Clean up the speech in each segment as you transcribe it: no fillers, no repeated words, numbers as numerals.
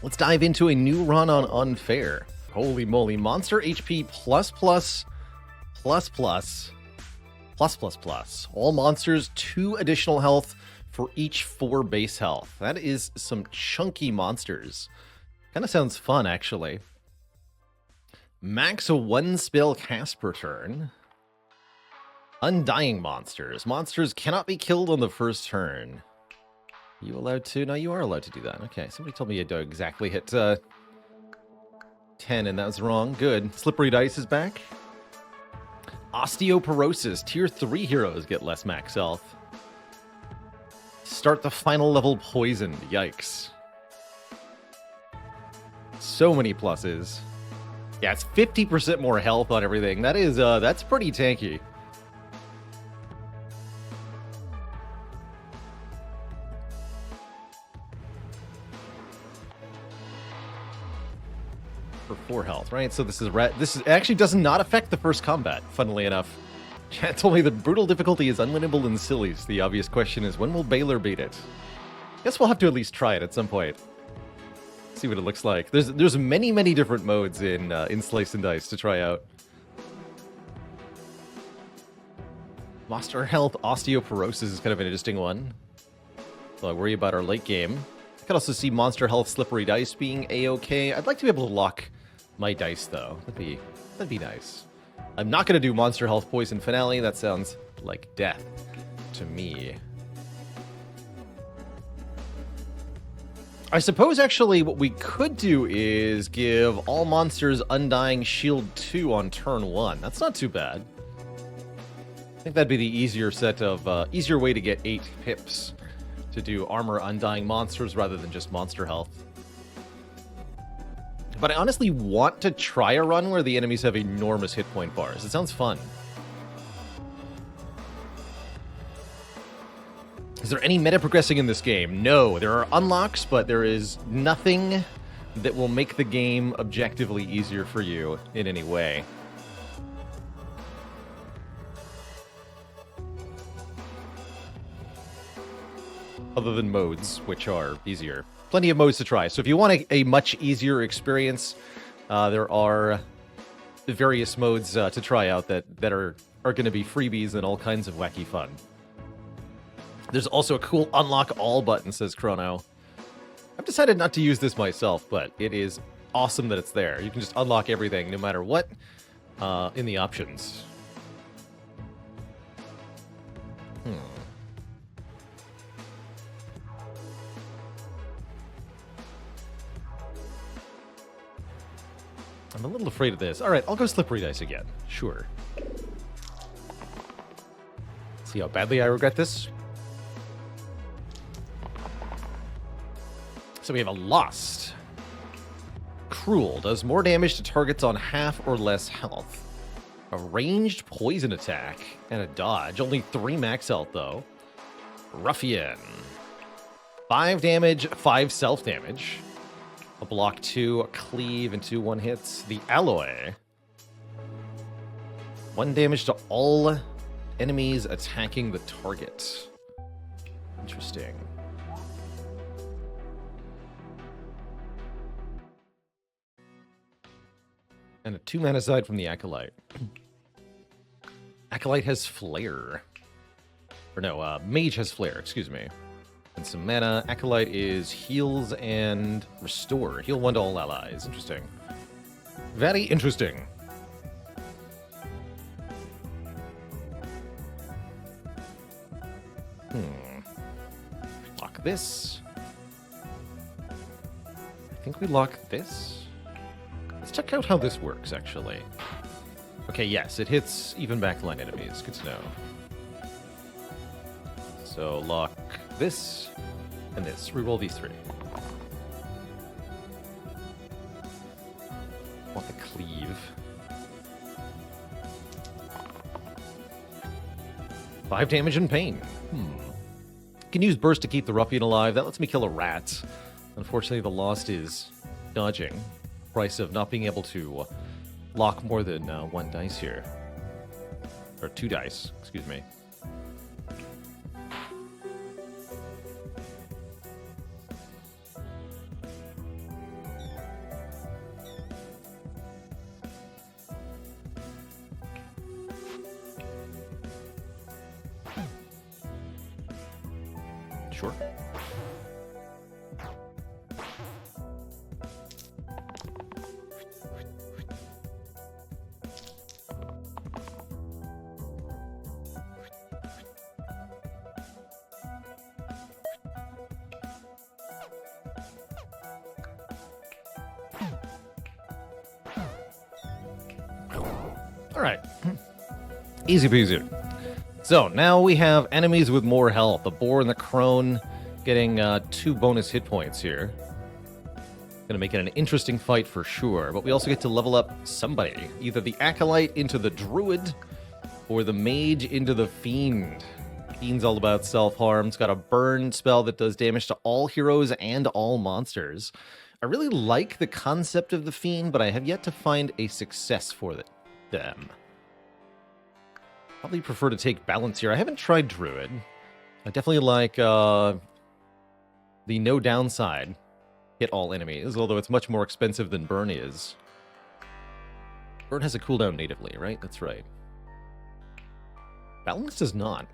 Let's dive into a new run on Unfair. Holy moly, monster HP plus plus plus plus plus plus plus. All monsters 2 additional health for each 4 base health. That is some chunky monsters. Kind of sounds fun, actually. Max 1 spell cast per turn. Undying monsters. Monsters cannot be killed on the first turn. You allowed to? No, you are allowed to do that. Okay, somebody told me you don't exactly hit 10, and that was wrong. Good. Slippery Dice is back. Osteoporosis. Tier 3 heroes get less max health. Start the final level poisoned. Yikes. So many pluses. Yeah, it's 50% more health on everything. That is, that's pretty tanky. For 4 health, right? So this is actually does not affect the first combat, funnily enough. Chat told me the brutal difficulty is unwinnable in sillies. The obvious question is, when will Baalorlord beat it? Guess we'll have to at least try it at some point. See what it looks like. There's many different modes in Slice and Dice to try out. Monster Health Osteoporosis is kind of an interesting one. So I worry about our late game. I could also see Monster Health Slippery Dice being a-okay. I'd like to be able to lock my dice, though. That'd be nice. I'm not going to do Monster Health Poison Finale. That sounds like death to me. I suppose, actually, what we could do is give all monsters Undying Shield 2 on turn 1. That's not too bad. I think that'd be the easier set of, easier way to get 8 pips to do armor Undying monsters rather than just monster health. But I honestly want to try a run where the enemies have enormous hit point bars. It sounds fun. Is there any meta progressing in this game? No, there are unlocks, but there is nothing that will make the game objectively easier for you in any way. Other than modes, which are easier. Plenty of modes to try. So if you want a much easier experience, there are various modes to try out that are going to be freebies and all kinds of wacky fun. There's also a cool unlock all button, says Chrono. I've decided not to use this myself, but it is awesome that it's there. You can just unlock everything no matter what in the options. I'm a little afraid of this. All right, I'll go Slippery Dice again. Sure. See how badly I regret this? So we have a Lost. Cruel. Does more damage to targets on half or less health. A ranged poison attack and a dodge. Only 3 max health, though. Ruffian. 5 damage, 5 self-damage. A block 2, a cleave, and 2 one-hits. The Alloy. 1 damage to all enemies attacking the target. Interesting. And a 2 mana side from the Acolyte. Acolyte has Flare. Or no, Mage has Flare, excuse me. And some mana. Acolyte is heals and restore. Heal 1 to all allies. Interesting. Very interesting. Lock this. I think we lock this. Let's check out how this works, actually. Okay, yes, it hits even backline enemies. Good to know. So lock this and this. Reroll these 3. Want the cleave. 5 damage and pain. Can use burst to keep the ruffian alive. That lets me kill a rat. Unfortunately, the Lost is dodging. Price of not being able to lock more than 1 dice here. Or 2 dice, excuse me. Sure. All right. Easy peasy. So now we have enemies with more health. The boar and the crone getting 2 bonus hit points here. Gonna make it an interesting fight for sure. But we also get to level up somebody. Either the acolyte into the druid or the mage into the fiend. Fiend's all about self-harm. It's got a burn spell that does damage to all heroes and all monsters. I really like the concept of the fiend, but I have yet to find a success for them. Probably prefer to take balance here. I haven't tried druid. I definitely like the no downside, hit all enemies, although it's much more expensive than burn is. Burn has a cooldown natively, right? That's right. Balance does not.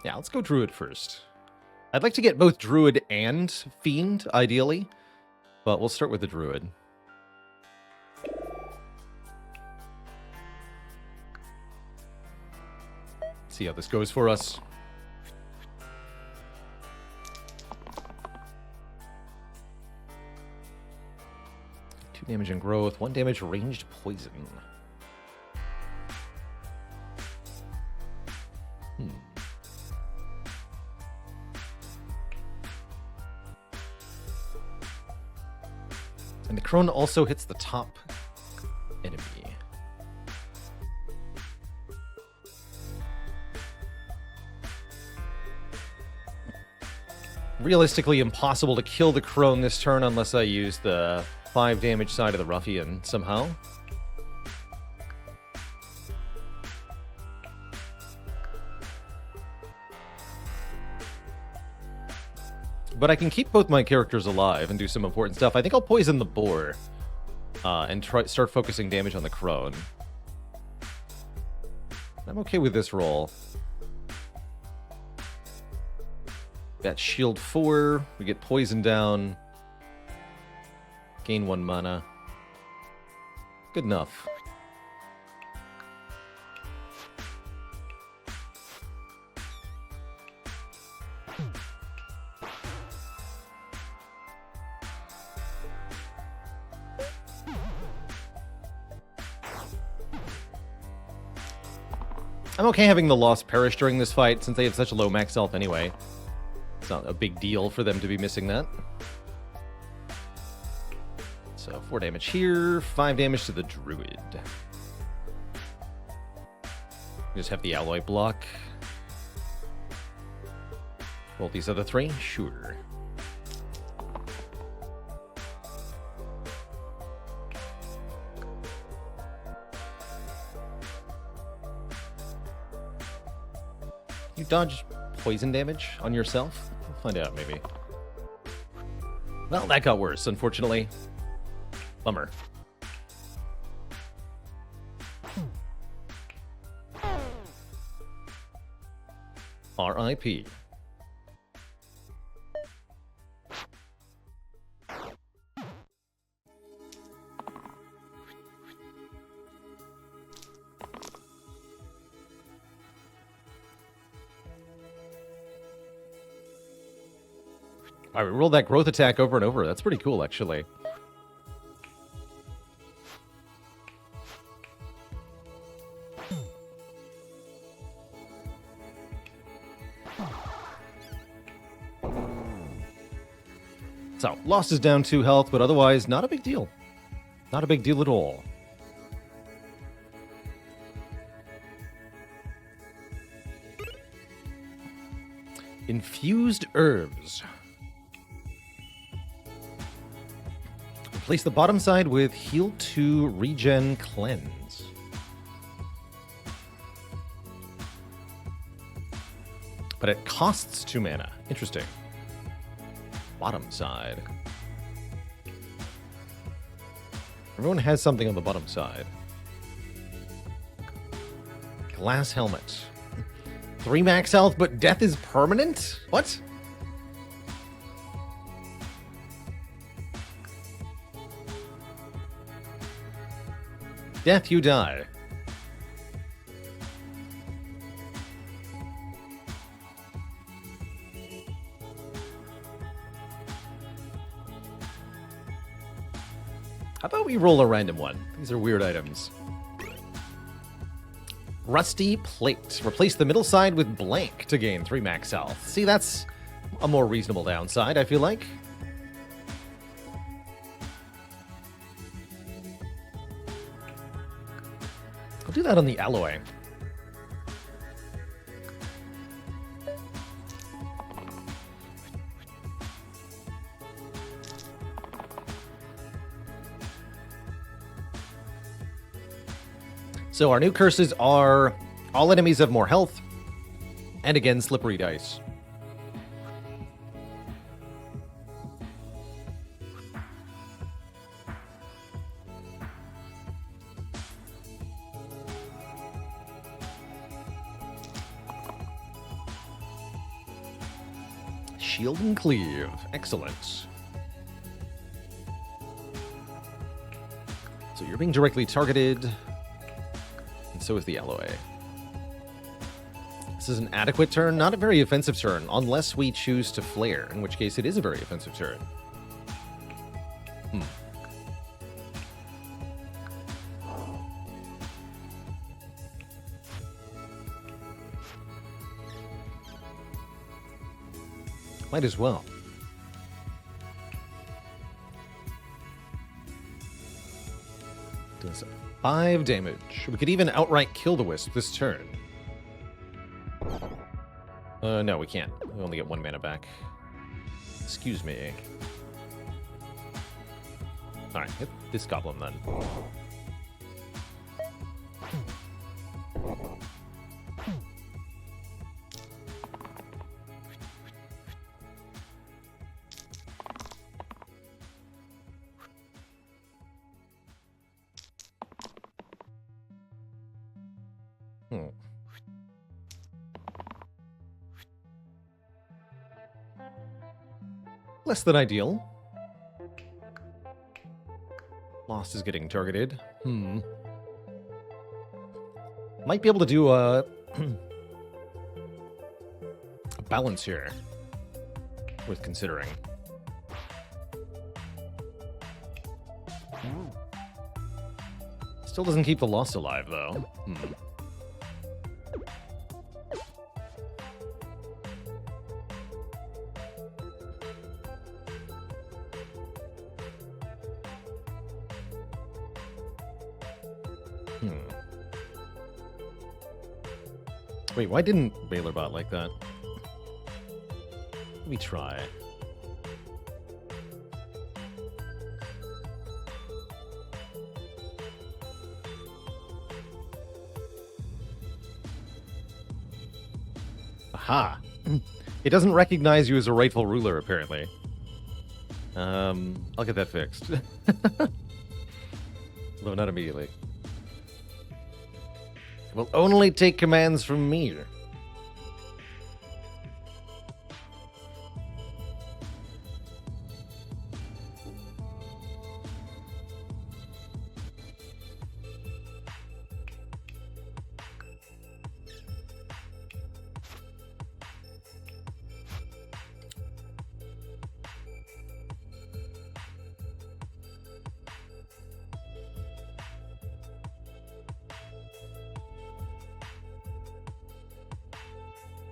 Yeah, let's go druid first. I'd like to get both druid and fiend, ideally, but we'll start with the druid. See how this goes for us. 2 damage and growth, 1 damage ranged poison. And the crone also hits the top enemy. Realistically impossible to kill the crone this turn unless I use the 5 damage side of the ruffian somehow. But I can keep both my characters alive and do some important stuff. I think I'll poison the boar and start focusing damage on the crone. I'm okay with this roll. Got shield 4. We get poison down. Gain 1 mana. Good enough. I'm okay having the Lost perish during this fight since they have such a low max health anyway. It's not a big deal for them to be missing that. So 4 damage here, 5 damage to the druid. Just have the alloy block. Roll these other 3? Sure. You dodge poison damage on yourself? We'll find out, maybe. Well, that got worse, unfortunately. Bummer. R.I.P. All right, we roll that growth attack over and over. That's pretty cool, actually. So, Lost is down 2 health, but otherwise, not a big deal. Not a big deal at all. Infused herbs. Replace the bottom side with Heal 2 Regen Cleanse. But it costs 2 mana. Interesting. Bottom side. Everyone has something on the bottom side. Glass helmet. 3 max health, but death is permanent? What? Death, you die. How about we roll a random one? These are weird items. Rusty plate. Replace the middle side with blank to gain 3 max health. See, that's a more reasonable downside, I feel like. I'll do that on the alloy. So our new curses are all enemies have more health, and again, slippery dice. Shield and cleave. Excellent. So you're being directly targeted. So is the alloy. This is an adequate turn, not a very offensive turn, unless we choose to flare, in which case it is a very offensive turn. Might as well. Does 5 damage. We could even outright kill the wisp this turn. No, we can't. We only get 1 mana back. Excuse me. Alright, hit this goblin then. Less than ideal. Lost is getting targeted. Might be able to do a balance here. Worth considering. Still doesn't keep the Lost alive, though. Wait, why didn't Baalorlord like that? Let me try. Aha! It doesn't recognize you as a rightful ruler, apparently. I'll get that fixed. Though not immediately. It will only take commands from me.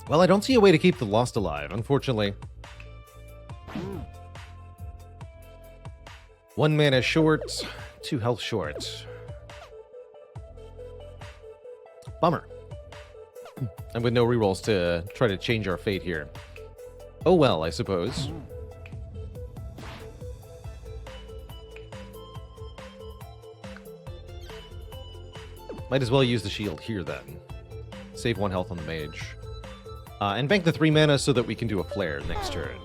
Well, I don't see a way to keep the Lost alive, unfortunately. 1 mana short, 2 health short. Bummer. And with no rerolls to try to change our fate here. Oh well, I suppose. Might as well use the shield here then. Save 1 health on the mage. And bank the 3 mana so that we can do a flare next turn.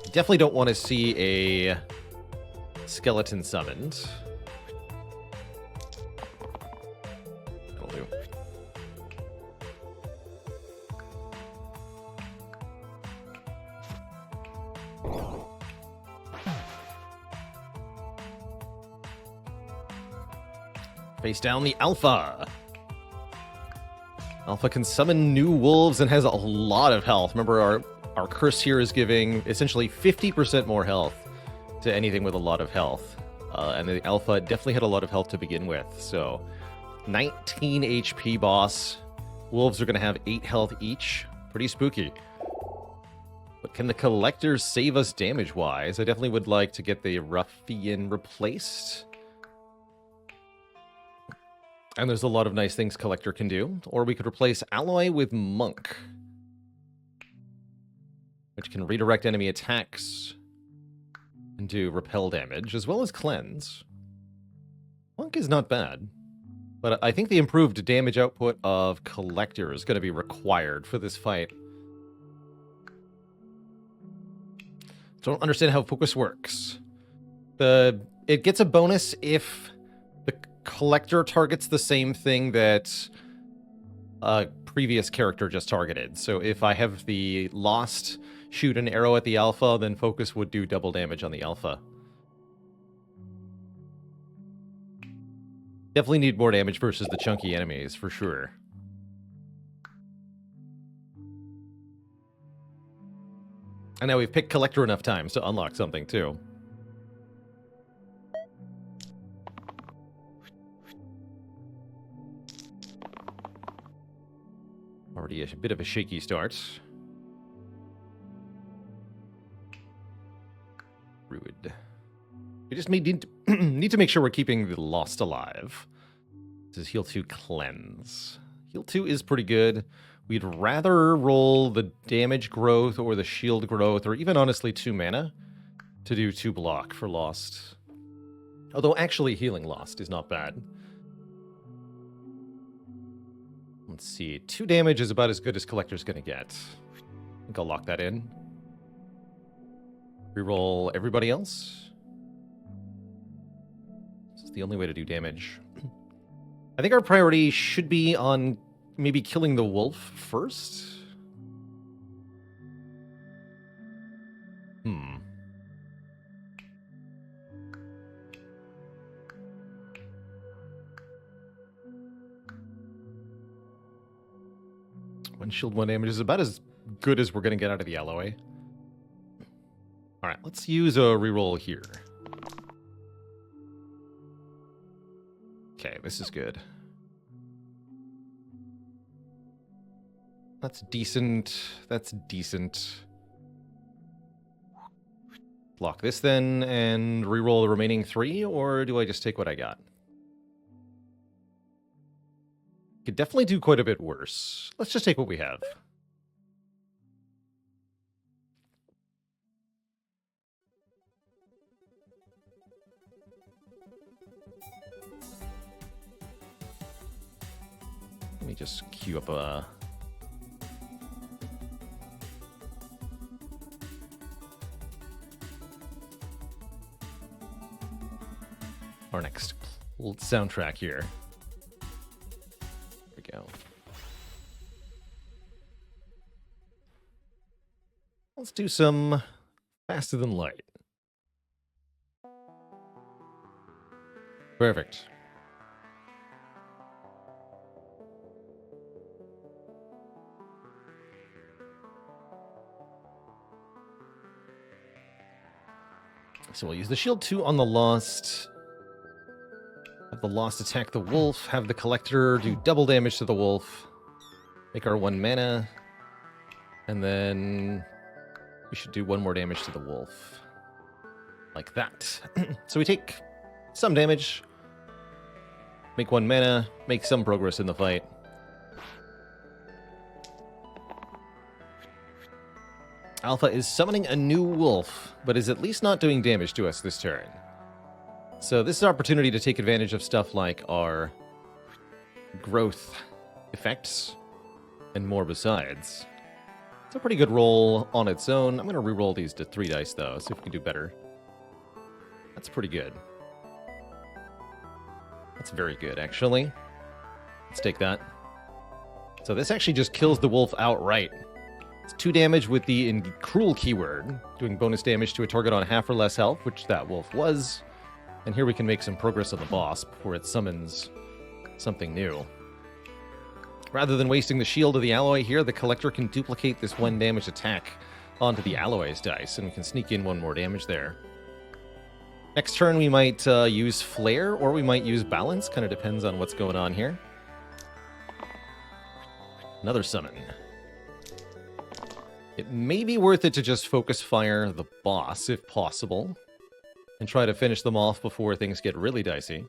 Definitely don't want to see a skeleton summoned. Face down the Alpha. Alpha can summon new wolves and has a lot of health. Remember, our curse here is giving essentially 50% more health to anything with a lot of health. And the Alpha definitely had a lot of health to begin with. So 19 HP boss. Wolves are going to have 8 health each. Pretty spooky. But can the Collector save us damage-wise? I definitely would like to get the Ruffian replaced. And there's a lot of nice things Collector can do. Or we could replace Alloy with Monk, which can redirect enemy attacks and do repel damage, as well as cleanse. Monk is not bad. But I think the improved damage output of Collector is going to be required for this fight. Don't understand how focus works. It gets a bonus if the Collector targets the same thing that a previous character just targeted. So if I have the Lost shoot an arrow at the Alpha, then focus would do double damage on the Alpha. Definitely need more damage versus the chunky enemies, for sure. And now we've picked Collector enough times to unlock something, too. Already a bit of a shaky start. Rude. We just need to make sure we're keeping the Lost alive. This is Heal 2 Cleanse. Heal 2 is pretty good. We'd rather roll the damage growth or the shield growth, or even honestly 2 mana, to do 2 block for Lost. Although actually healing Lost is not bad. Let's see. 2 damage is about as good as Collector's gonna get. I think I'll lock that in. Reroll everybody else. This is the only way to do damage. I think our priority should be on maybe killing the wolf first. One shield, 1 damage is about as good as we're going to get out of the alloy. Alright, let's use a reroll here. Okay, this is good. That's decent. That's decent. Block this then, and reroll the remaining 3, or do I just take what I got? Could definitely do quite a bit worse. Let's just take what we have. Let me just queue up our next soundtrack here. There we go. Let's do some Faster Than Light. Perfect. So we'll use the shield 2 on the Lost. Have the Lost attack the wolf. Have the Collector do double damage to the wolf. Make our 1 mana. And then we should do 1 more damage to the wolf. Like that. So we take some damage. Make 1 mana. Make some progress in the fight. Alpha is summoning a new wolf, but is at least not doing damage to us this turn. So this is an opportunity to take advantage of stuff like our growth effects and more besides. It's a pretty good roll on its own. I'm going to re-roll these to 3 dice though, see if we can do better. That's pretty good. That's very good, actually. Let's take that. So this actually just kills the wolf outright. It's 2 damage with the Cruel keyword, doing bonus damage to a target on half or less health, which that wolf was. And here we can make some progress on the boss before it summons something new. Rather than wasting the shield of the alloy here, the collector can duplicate this 1 damage attack onto the alloy's dice, and we can sneak in 1 more damage there. Next turn we might use Flare, or we might use Balance, kind of depends on what's going on here. Another summon. It may be worth it to just focus fire the boss, if possible, and try to finish them off before things get really dicey.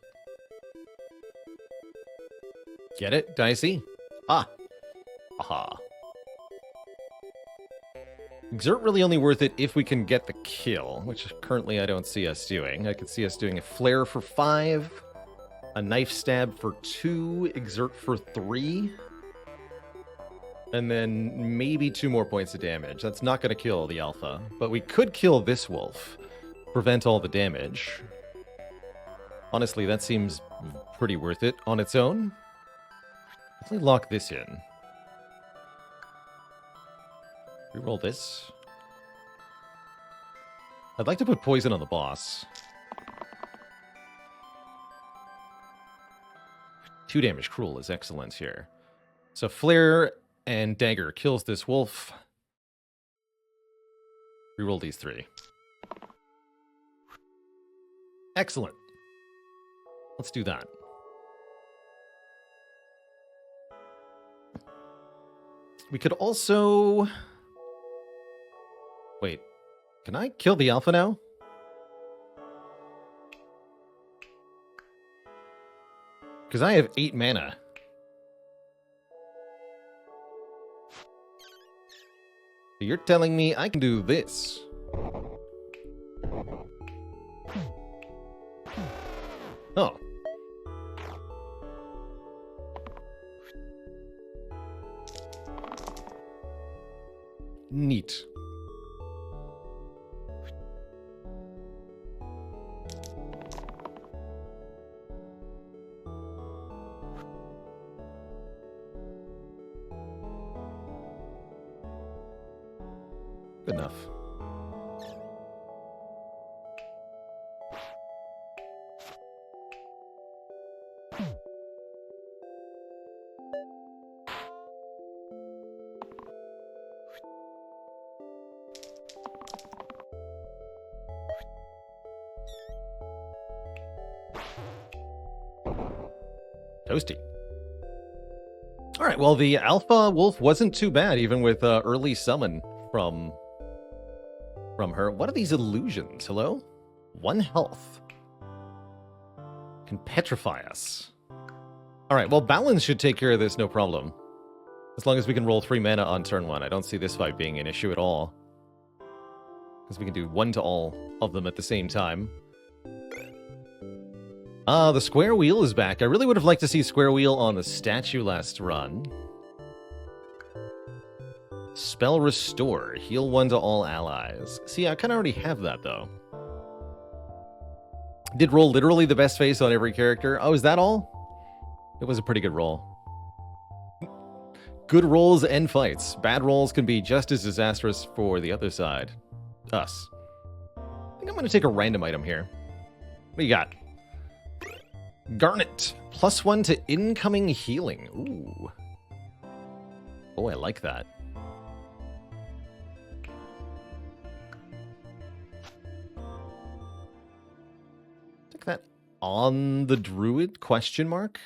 Get it? Dicey? Ah. Aha. Exert really only worth it if we can get the kill, which currently I don't see us doing. I could see us doing a Flare for 5, a Knife Stab for 2, Exert for 3, and then maybe 2 more points of damage. That's not going to kill the Alpha, but we could kill this wolf, prevent all the damage. Honestly, that seems pretty worth it on its own. Definitely lock this in. Reroll this. I'd like to put poison on the boss. 2 damage cruel is excellent here. So Flare and Dagger kills this wolf. Reroll these 3. Excellent. Let's do that. We could also... Wait, can I kill the Alpha now? Because I have 8 mana. You're telling me I can do this? Oh. Neat. Good enough. Toasty. All right, well, the Alpha Wolf wasn't too bad, even with early summon from her. What are these illusions? Hello? 1 health. Can petrify us. All right, well, Balance should take care of this, no problem. As long as we can roll 3 mana on turn 1. I don't see this fight being an issue at all. Because we can do 1 to all of them at the same time. The Square Wheel is back. I really would have liked to see Square Wheel on the statue last run. Spell Restore. Heal 1 to all allies. See, I kind of already have that, though. Did roll literally the best face on every character. Oh, is that all? It was a pretty good roll. Good rolls and fights. Bad rolls can be just as disastrous for the other side. Us. I think I'm going to take a random item here. What do you got? Garnet. +1 to incoming healing. Ooh. Oh, I like that. Take that on the druid, question mark?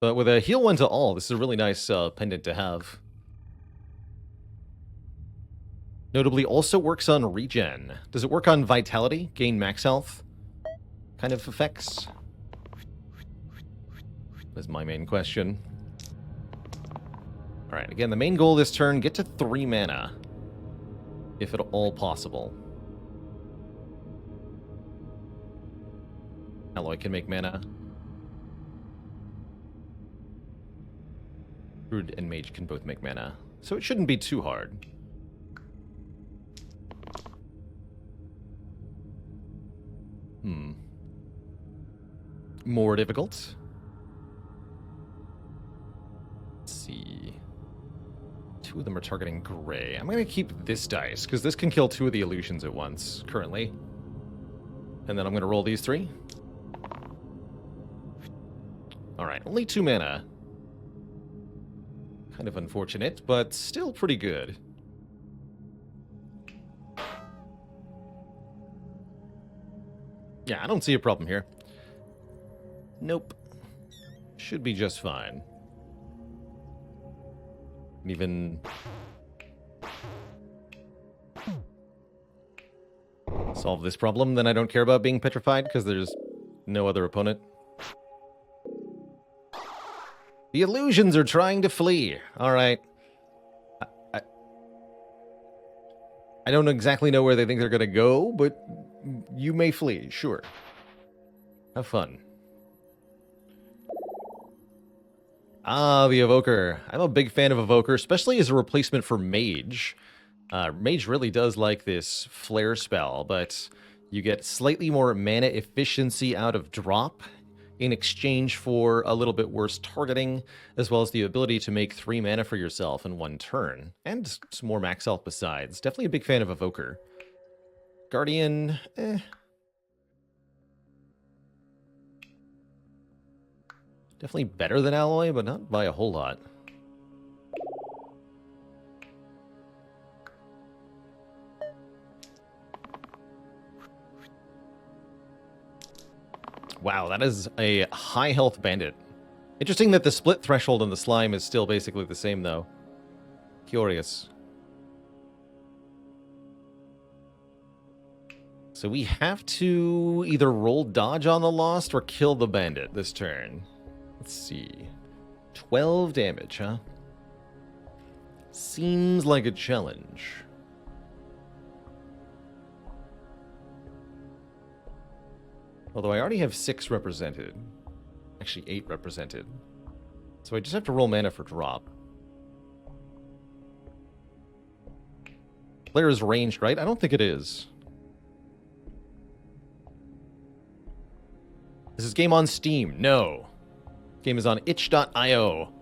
But with a heal 1 to all, this is a really nice pendant to have. Notably also works on regen. Does it work on vitality? Gain max health? Kind of effects? That's my main question. Alright, again, the main goal this turn, get to 3 mana. If at all possible. Alloy can make mana. Druid and Mage can both make mana. So it shouldn't be too hard. More difficult. Let's see. 2 of them are targeting gray. I'm going to keep this dice, because this can kill 2 of the illusions at once, currently. And then I'm going to roll these 3. Alright, only 2 mana. Kind of unfortunate, but still pretty good. Yeah, I don't see a problem here. Nope. Should be just fine. Even solve this problem, then I don't care about being petrified because there's no other opponent. The illusions are trying to flee. All right. I don't exactly know where they think they're going to go, but you may flee, sure. Have fun. Ah, the Evoker. I'm a big fan of Evoker, especially as a replacement for Mage. Mage really does like this Flare spell, but you get slightly more mana efficiency out of drop in exchange for a little bit worse targeting, as well as the ability to make 3 mana for yourself in 1 turn, and some more max health besides. Definitely a big fan of Evoker. Guardian, definitely better than Alloy, but not by a whole lot. Wow, that is a high health bandit. Interesting that the split threshold on the slime is still basically the same, though. Curious. So we have to either roll dodge on the Lost or kill the bandit this turn. Let's see. 12 damage, huh? Seems like a challenge. Although I already have 6 represented. Actually, 8 represented. So I just have to roll mana for drop. Player is ranged, right? I don't think it is. Is this game on Steam? No. Game is on itch.io.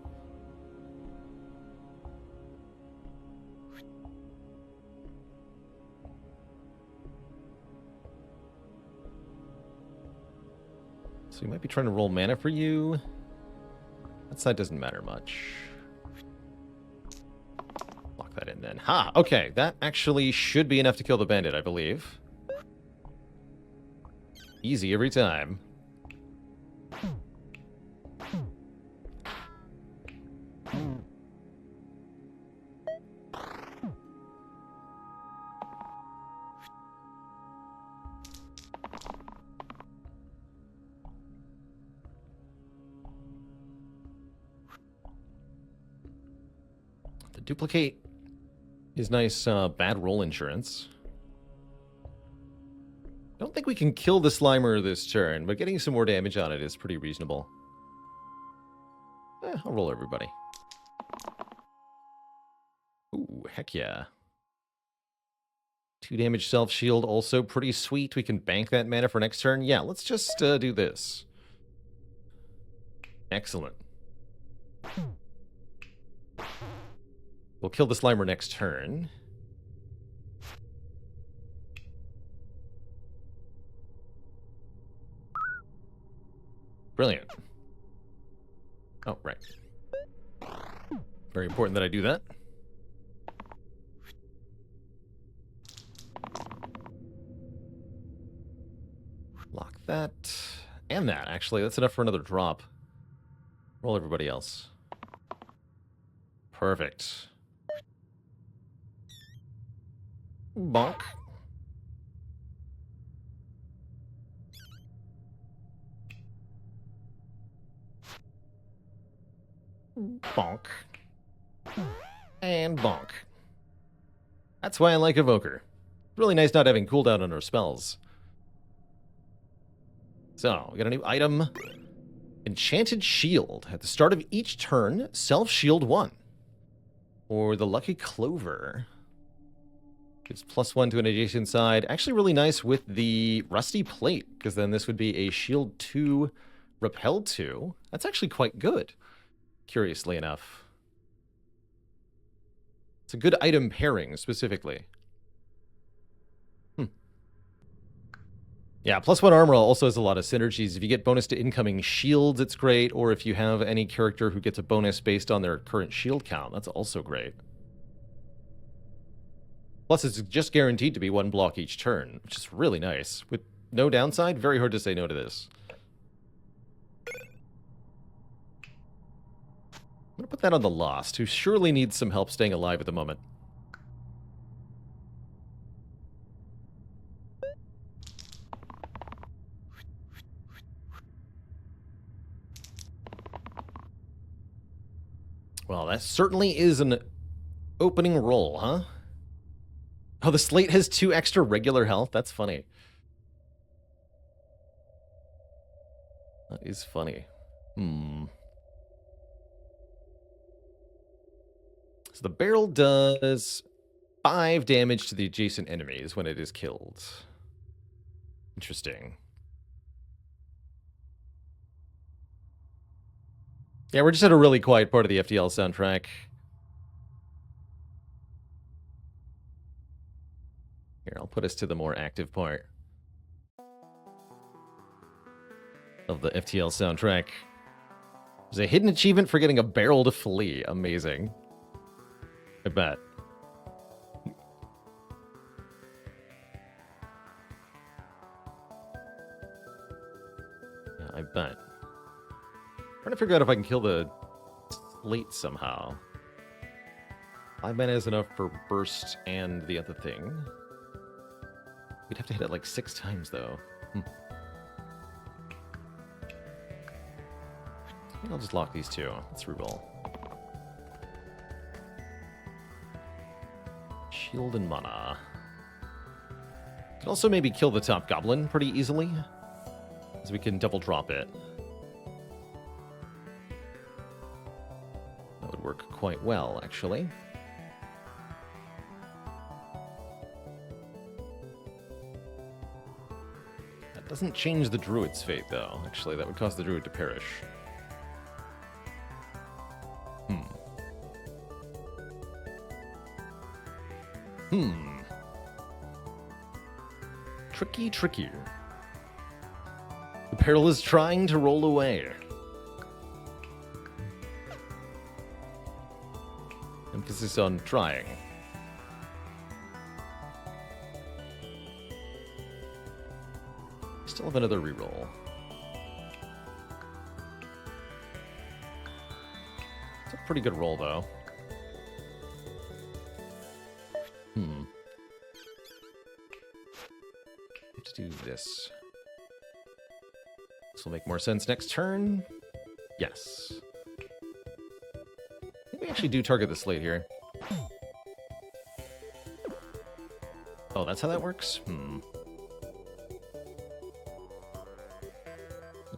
So you might be trying to roll mana for you. That side doesn't matter much. Lock that in then. Ha! Okay, that actually should be enough to kill the bandit, I believe. Easy every time. The duplicate is nice bad roll insurance. Don't think we can kill the Slimer this turn, but getting some more damage on it is pretty reasonable. I'll roll everybody. Ooh, heck yeah. 2 damage self-shield, also pretty sweet. We can bank that mana for next turn. Yeah, let's just do this. Excellent. We'll kill the Slimer next turn. Brilliant. Oh, right. Very important that I do that. Lock that. And that, actually. That's enough for another drop. Roll everybody else. Perfect. Bonk. Bonk. And bonk. That's why I like Evoker. It's really nice not having cooldown on our spells. So, we got a new item. Enchanted Shield. At the start of each turn, self-shield 1. Or the Lucky Clover. Gives +1 to an adjacent side. Actually really nice with the Rusty Plate, because then this would be a shield 2, repel 2. That's actually quite good, curiously enough. It's a good item pairing, specifically. Yeah, +1 armor also has a lot of synergies. If you get bonus to incoming shields, it's great. Or if you have any character who gets a bonus based on their current shield count, that's also great. Plus, it's just guaranteed to be 1 block each turn, which is really nice. With no downside, very hard to say no to this. I'm going to put that on the Lost, who surely needs some help staying alive at the moment. Well, that certainly is an opening roll, huh? Oh, the slate has 2 extra regular health? That's funny. That is funny. So the barrel does 5 damage to the adjacent enemies when it is killed. Interesting. Yeah, we're just at a really quiet part of the FTL soundtrack. Here, I'll put us to the more active part of the FTL soundtrack. There's a hidden achievement for getting a barrel to flee. Amazing. I bet. Yeah, I bet. Trying to figure out if I can kill the slate somehow. 5 mana is enough for burst and the other thing. We'd have to hit it like 6 times, though. I'll just lock these 2. Let's reroll. Shield and mana. Can also maybe kill the top goblin pretty easily, as we can double drop it. That would work quite well, actually. That doesn't change the druid's fate, though. Actually, that would cause the druid to perish. Tricky. The peril is trying to roll away. Emphasis on trying. Still have another reroll. It's a pretty good roll, though. Let's do this. This will make more sense next turn. Yes. I think we actually do target the slate here. Oh, that's how that works?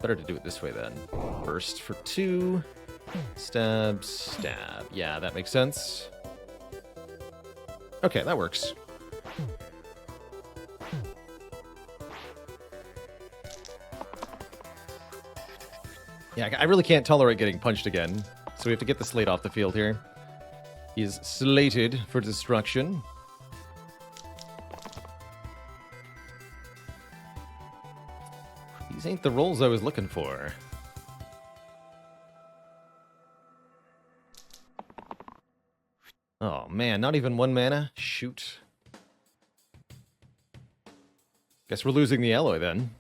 Better to do it this way, then. Burst for 2. Stab, stab. Yeah, that makes sense. Okay, that works. Yeah, I really can't tolerate getting punched again, so we have to get the slate off the field here. He is slated for destruction. These ain't the rolls I was looking for. Oh man, not even 1 mana? Shoot. Guess we're losing the alloy then.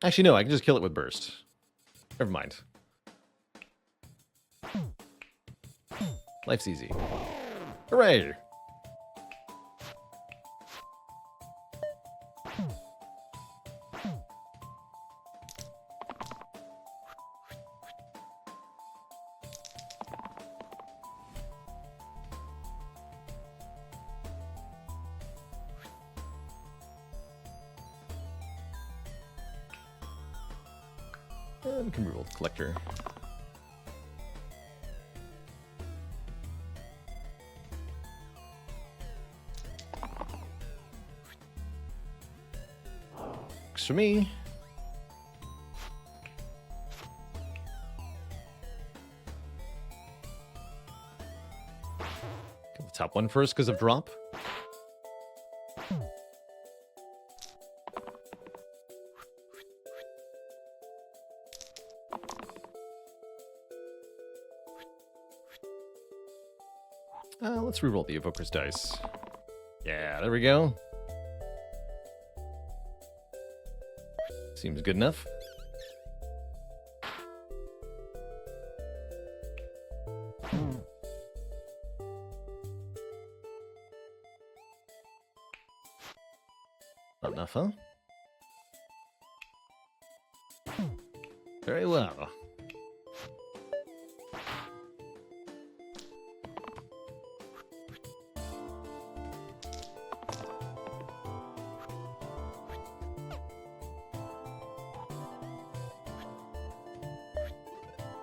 Actually, no, I can just kill it with burst. Never mind. Life's easy. Hooray! And we can reroll the collector. Works for me. Kill the top one first because of drop. Let's reroll the Evoker's dice. Yeah, there we go. Seems good enough. Not enough, huh? Very well.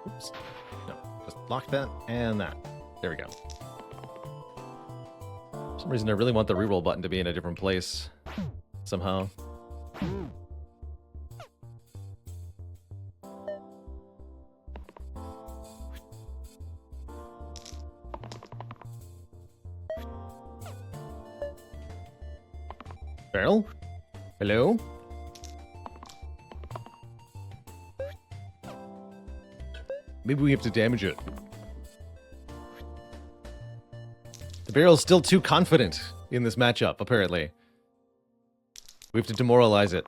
Oops. No, just lock that and that. There we go. For some reason, I really want the reroll button to be in a different place somehow. Barrel? Hello? Maybe we have to damage it. The barrel's still too confident in this matchup, apparently. We have to demoralize it.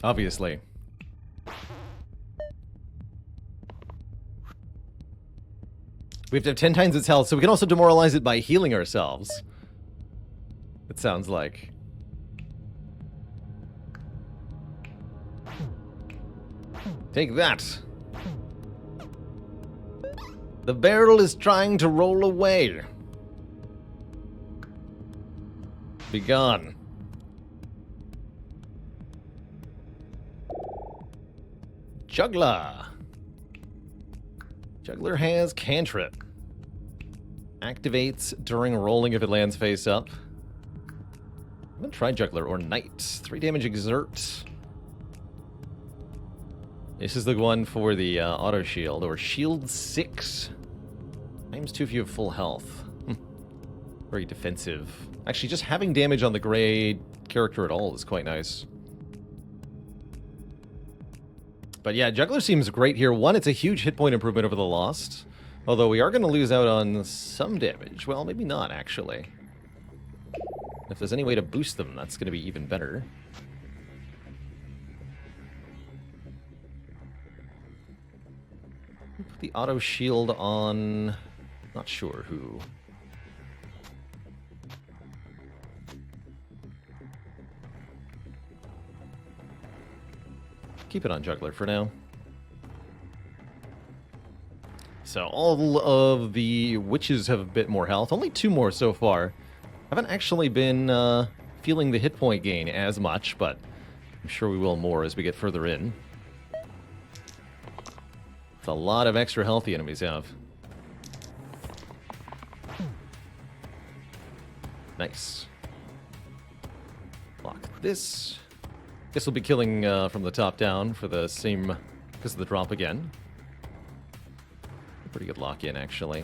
Obviously. We have to have 10 times its health, so we can also demoralize it by healing ourselves. It sounds like. Take that. The barrel is trying to roll away. Be gone. Juggler. Juggler has cantrip. Activates during rolling if it lands face up. I'm gonna try Juggler or Knight. 3 damage exert. This is the one for the auto shield, or shield 6. Times 2 if you have full health. Very defensive. Actually, just having damage on the gray character at all is quite nice. But yeah, Juggler seems great here. One, it's a huge hit point improvement over the Lost. Although we are going to lose out on some damage. Well, maybe not, actually. If there's any way to boost them, that's going to be even better. Put the auto shield on... Not sure who. Keep it on Juggler for now. So all of the witches have a bit more health. Only 2 more so far. Haven't actually been feeling the hit point gain as much, but I'm sure we will more as we get further in. It's a lot of extra health the enemies have. Nice. Lock this. Guess we'll be killing from the top down for the same, because of the drop again. Pretty good lock-in, actually.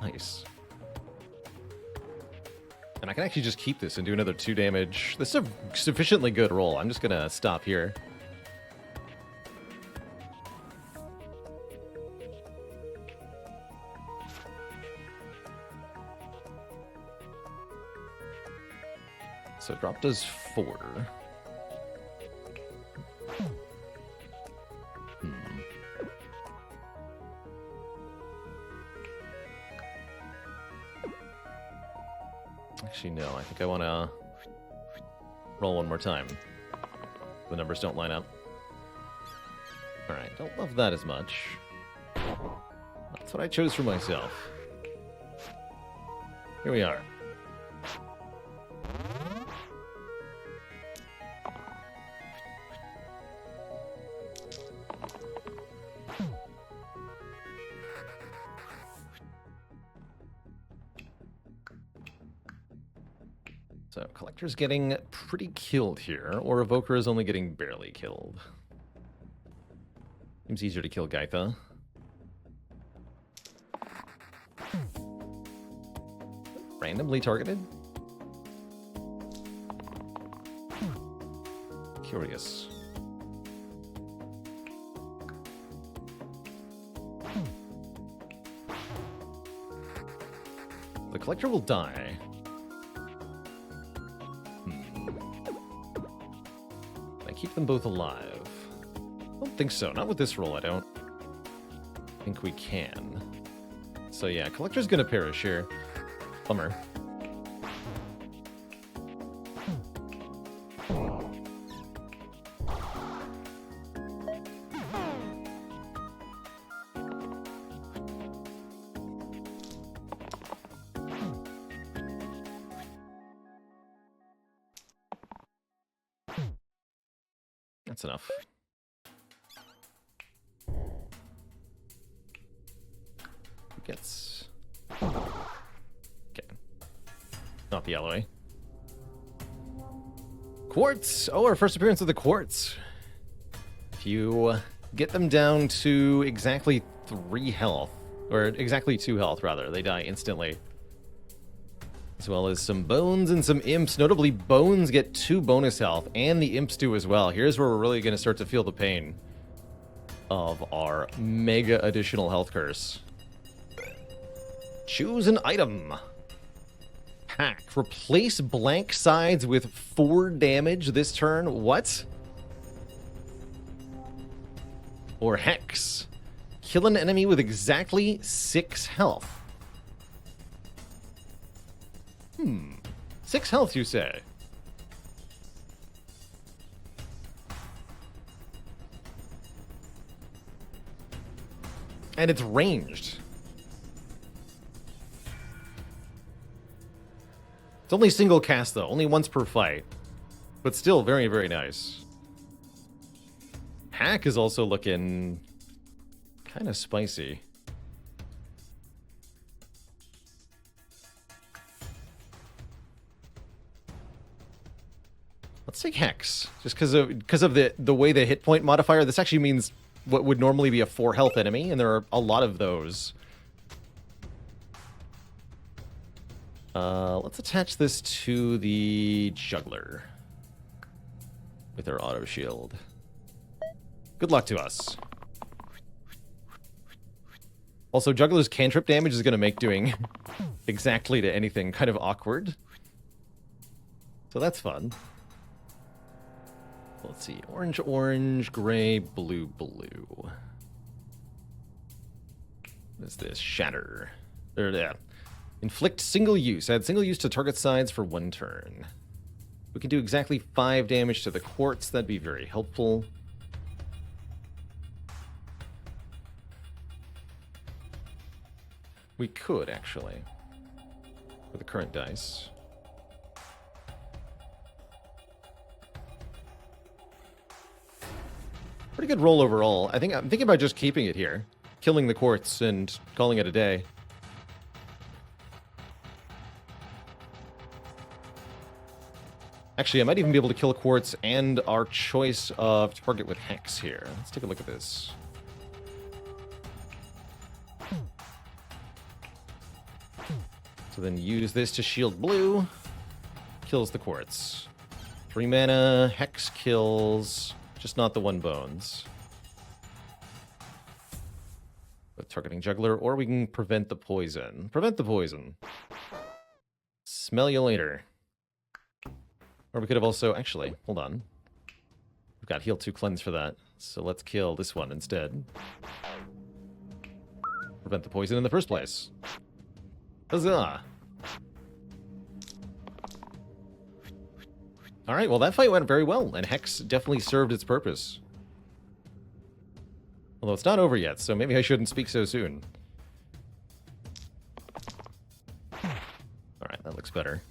Nice. And I can actually just keep this and do another 2 damage. This is a sufficiently good roll. I'm just gonna stop here. So drop does 4. Actually, no. I think I want to roll one more time. The numbers don't line up. Alright, don't love that as much. That's what I chose for myself. Here we are. So, Collector's getting pretty killed here, or Evoker is only getting barely killed. Seems easier to kill Gaitha. Randomly targeted? curious. The collector will die. I keep them both alive. I don't think so. Not with this roll, I don't think we can. So yeah, collector's gonna perish here. Bummer. That's enough. Who gets... Okay. Not the alloy. Quartz! Oh, our first appearance of the quartz. If you get them down to exactly 3 health, or exactly 2 health, rather, they die instantly. As well as some bones and some imps. Notably, bones get 2 bonus health, and the imps do as well. Here's where we're really going to start to feel the pain of our mega additional health curse. Choose an item. Hack. Replace blank sides with 4 damage this turn. What? Or Hex. Kill an enemy with exactly 6 health. 6 health, you say? And it's ranged. It's only single cast, though. Only once per fight. But still very, very nice. Hack is also looking kind of spicy. Let's take Hex, just because of the way the hit point modifier. This actually means what would normally be a 4 health enemy, and there are a lot of those. Let's attach this to the juggler with our auto shield. Good luck to us. Also, juggler's cantrip damage is going to make doing exactly to anything kind of awkward, so that's fun. Let's see. Orange, orange, gray, blue, blue. What is this? Shatter. Yeah. Inflict single use. Add single use to target sides for 1 turn. We can do exactly 5 damage to the quartz. That'd be very helpful. We could, actually. With the current dice. Pretty good roll overall. I'm thinking about just keeping it here. Killing the quartz and calling it a day. Actually, I might even be able to kill a quartz and our choice of target with Hex here. Let's take a look at this. So then use this to shield blue. Kills the quartz. 3 mana, Hex kills... just not the 1 bones. With targeting juggler, or we can prevent the poison. Prevent the poison. Smell you later. Or we could have also... actually, hold on. We've got heal 2 cleanse for that. So let's kill this one instead. Prevent the poison in the first place. Huzzah! Alright, well that fight went very well, and Hex definitely served its purpose. Although it's not over yet, so maybe I shouldn't speak so soon. Alright, that looks better.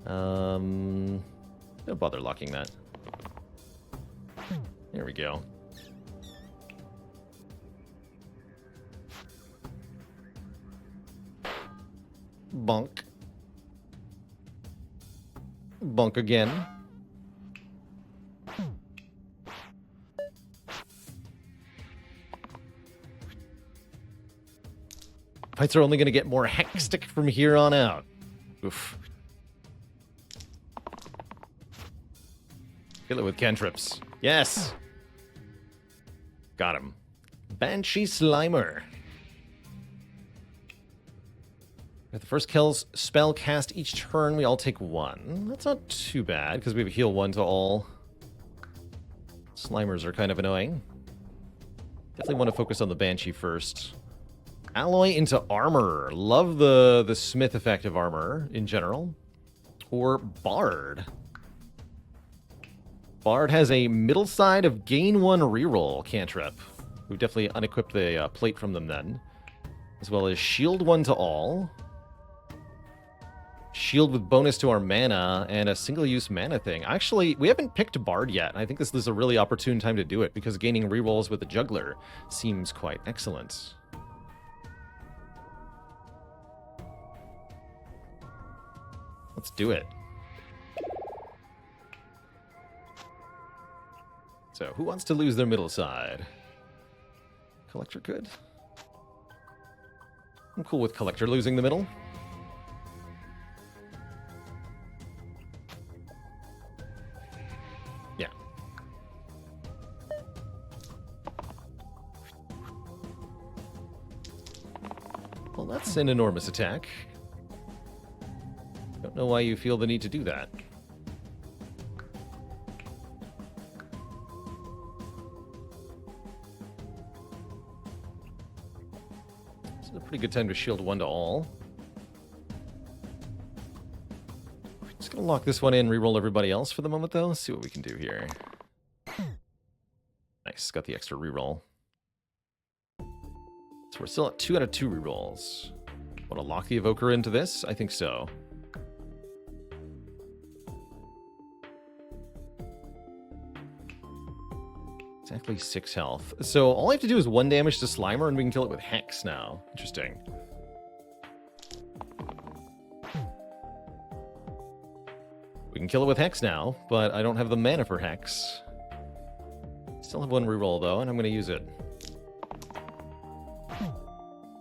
Don't bother locking that. There we go. Bonk. Bonk again. Fights are only going to get more hectic from here on out. Oof. Kill it with cantrips. Yes! Got him. Banshee Slimer. If the first kills spell cast each turn, we all take 1. That's not too bad, because we have a heal 1 to all. Slimers are kind of annoying. Definitely want to focus on the Banshee first. Alloy into armor. Love the smith effect of armor in general. Or Bard. Bard has a middle side of gain 1 reroll cantrip. We've definitely unequipped the plate from them then. As well as shield 1 to all. Shield with bonus to our mana, and a single-use mana thing. Actually, we haven't picked Bard yet. I think this is a really opportune time to do it, because gaining rerolls with the Juggler seems quite excellent. Let's do it. So, who wants to lose their middle side? Collector could. I'm cool with Collector losing the middle. Yeah. Well, that's an enormous attack. Don't know why you feel the need to do that. It's a pretty good time to shield 1 to all. Just gonna lock this one in, reroll everybody else for the moment, though. Let's see what we can do here. Nice, got the extra reroll. So we're still at 2 out of 2 rerolls. Want to lock the Evoker into this? I think so. Exactly 6 health. So all I have to do is 1 damage to Slimer, and we can kill it with Hex now. Interesting. We can kill it with Hex now, but I don't have the mana for Hex. Still have 1 reroll, though, and I'm going to use it.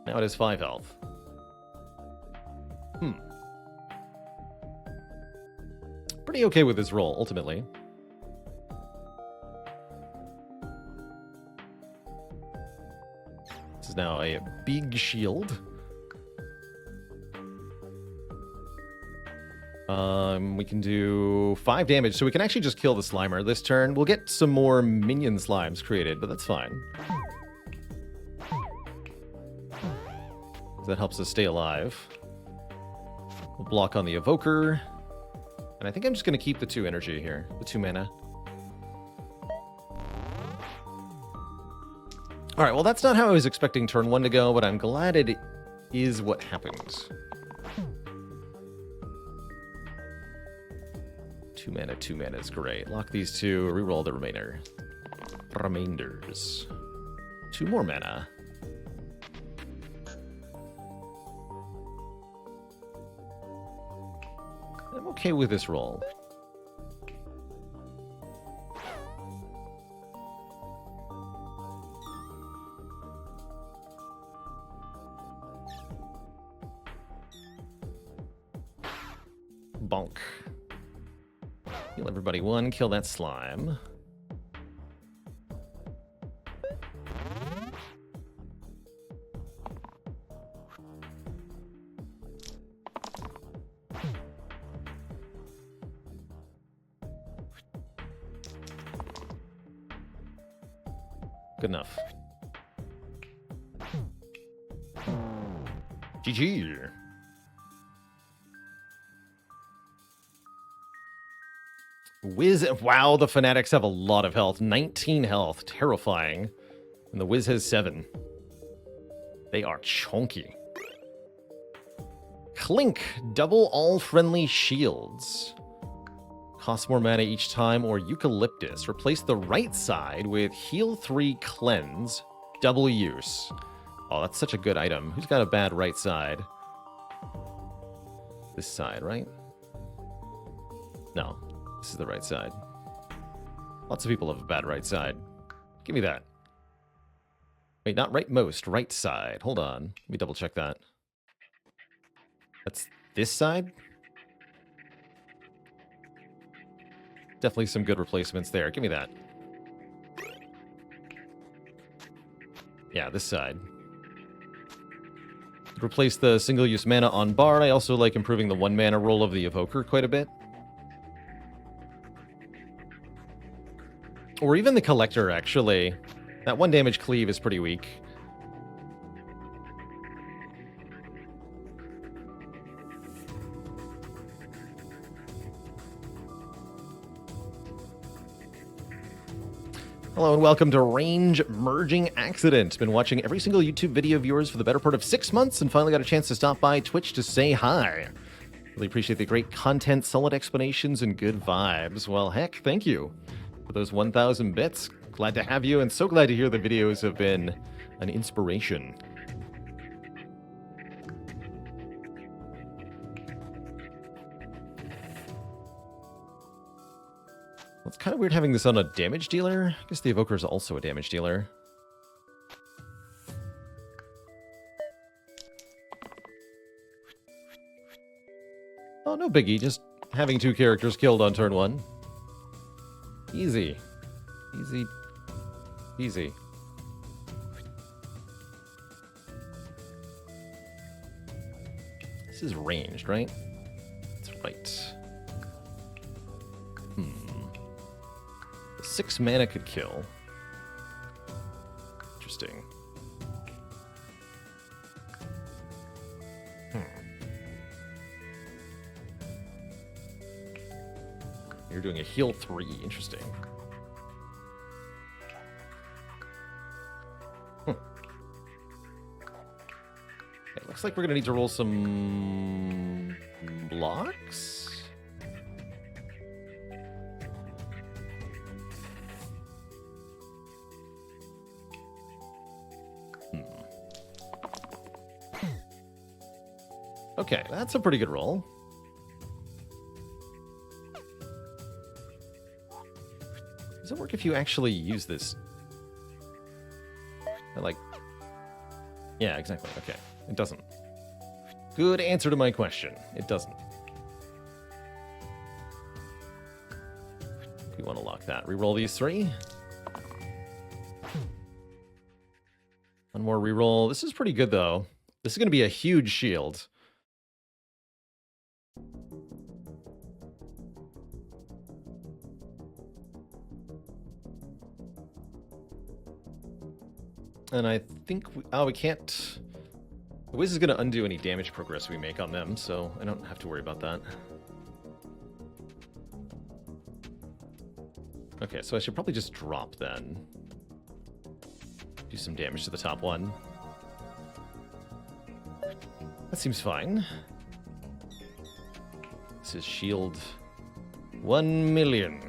Now it has 5 health. Pretty okay with this roll, ultimately. This is now a big shield. We can do 5 damage, so we can actually just kill the Slimer this turn. We'll get some more minion slimes created, but that's fine. That helps us stay alive. We'll block on the Evoker. And I think I'm just going to keep the 2 energy here. The 2 mana. Alright, well that's not how I was expecting turn 1 to go, but I'm glad it is what happened. 2 mana is great. Lock these 2, reroll the remainders. 2 more mana. I'm okay with this roll. Bonk. Heal everybody 1, kill that slime. Good enough. GG. Wiz, wow, the Fanatics have a lot of health. 19 health, terrifying. And the Wiz has 7. They are chunky. Clink, double all friendly shields. Costs more mana each time, or Eucalyptus. Replace the right side with Heal 3 Cleanse, double use. Oh, that's such a good item. Who's got a bad right side? This side, right? No, this is the right side. Lots of people have a bad right side. Give me that. Wait, not rightmost, right side. Hold on, let me double check that. That's this side? Definitely some good replacements there. Give me that. Yeah, this side. Replace the single-use mana on Bard. I also like improving the 1-mana roll of the Evoker quite a bit. Or even the Collector, actually. That 1 damage cleave is pretty weak. Hello and welcome to Range Merging Accident. Been watching every single YouTube video of yours for the better part of 6 months and finally got a chance to stop by Twitch to say hi. Really appreciate the great content, solid explanations, and good vibes. Well, heck, thank you for those 1,000 bits. Glad to have you and so glad to hear the videos have been an inspiration. It's kind of weird having this on a damage dealer. I guess the Evoker is also a damage dealer. Oh, no biggie. Just having 2 characters killed on turn 1. Easy. Easy. Easy. This is ranged, right? That's right. 6 mana could kill. Interesting. You're doing a heal 3. Interesting. It looks like we're going to need to roll some blocks. Okay, that's a pretty good roll. Does it work if you actually use this? Like, yeah, exactly. Okay, it doesn't. Good answer to my question. It doesn't. We want to lock that. Reroll these 3. One more reroll. This is pretty good, though. This is going to be a huge shield. And I think we can't... The Wiz is going to undo any damage progress we make on them, so I don't have to worry about that. Okay, so I should probably just drop then. Do some damage to the top one. That seems fine. This is shield 1 million.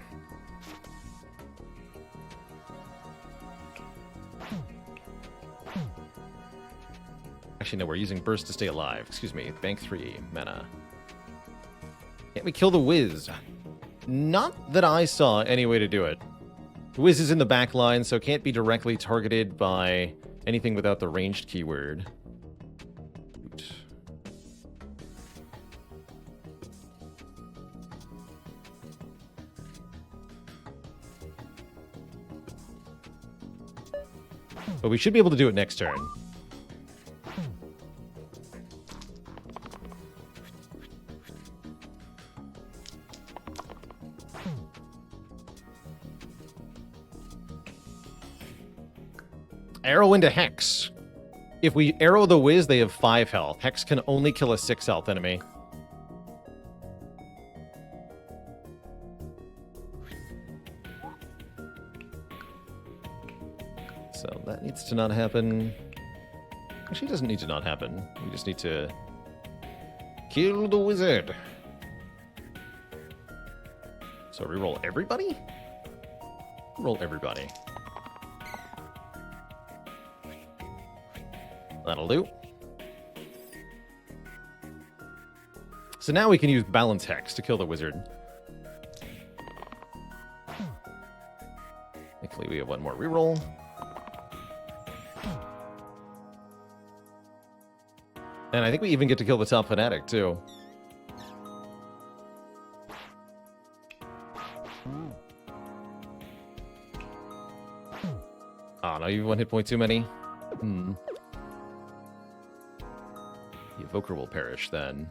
Actually, no, we're using Burst to stay alive. Excuse me. Bank 3 mana. Can't we kill the Wiz? Not that I saw any way to do it. The Wiz is in the back line, so can't be directly targeted by anything without the ranged keyword. But we should be able to do it next turn. Arrow into Hex. If we arrow the Wiz, they have 5 health. Hex can only kill a 6 health enemy. So that needs to not happen. Actually, it doesn't need to not happen. We just need to kill the wizard. So reroll everybody? Roll everybody. That'll do. So now we can use Balance Hex to kill the wizard. Thankfully, we have one more reroll. And I think we even get to kill the top fanatic, too. Oh, no, you have 1 hit point too many? The Evoker will perish then.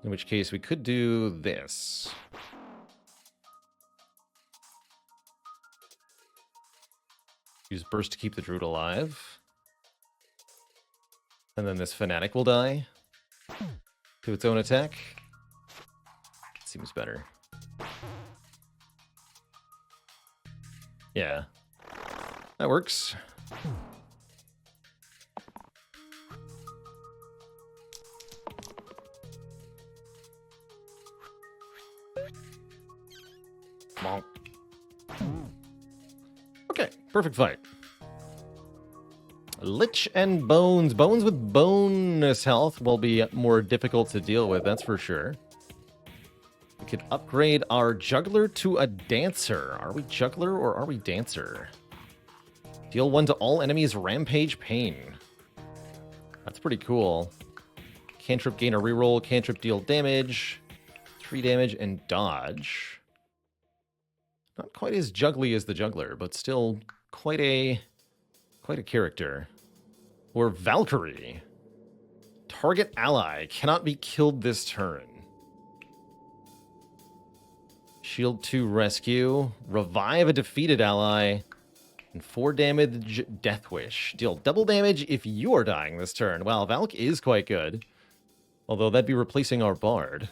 In which case, we could do this. Use Burst to keep the Druid alive. And then this Fanatic will die to its own attack. Seems better. Yeah. That works. Bonk. Okay, perfect fight. Lich and Bones. Bones with bonus health will be more difficult to deal with, that's for sure. We could upgrade our Juggler to a Dancer. Are we Juggler or are we Dancer? Deal 1 to all enemies, Rampage Pain. That's pretty cool. Cantrip gain a reroll, cantrip deal damage, 3 damage, and dodge. Not quite as juggly as the Juggler, but still quite a character. Or Valkyrie. Target ally cannot be killed this turn. Shield 2 rescue. Revive a defeated ally. And 4 damage Death Wish. Deal double damage if you are dying this turn. Wow, Valk is quite good. Although that'd be replacing our Bard.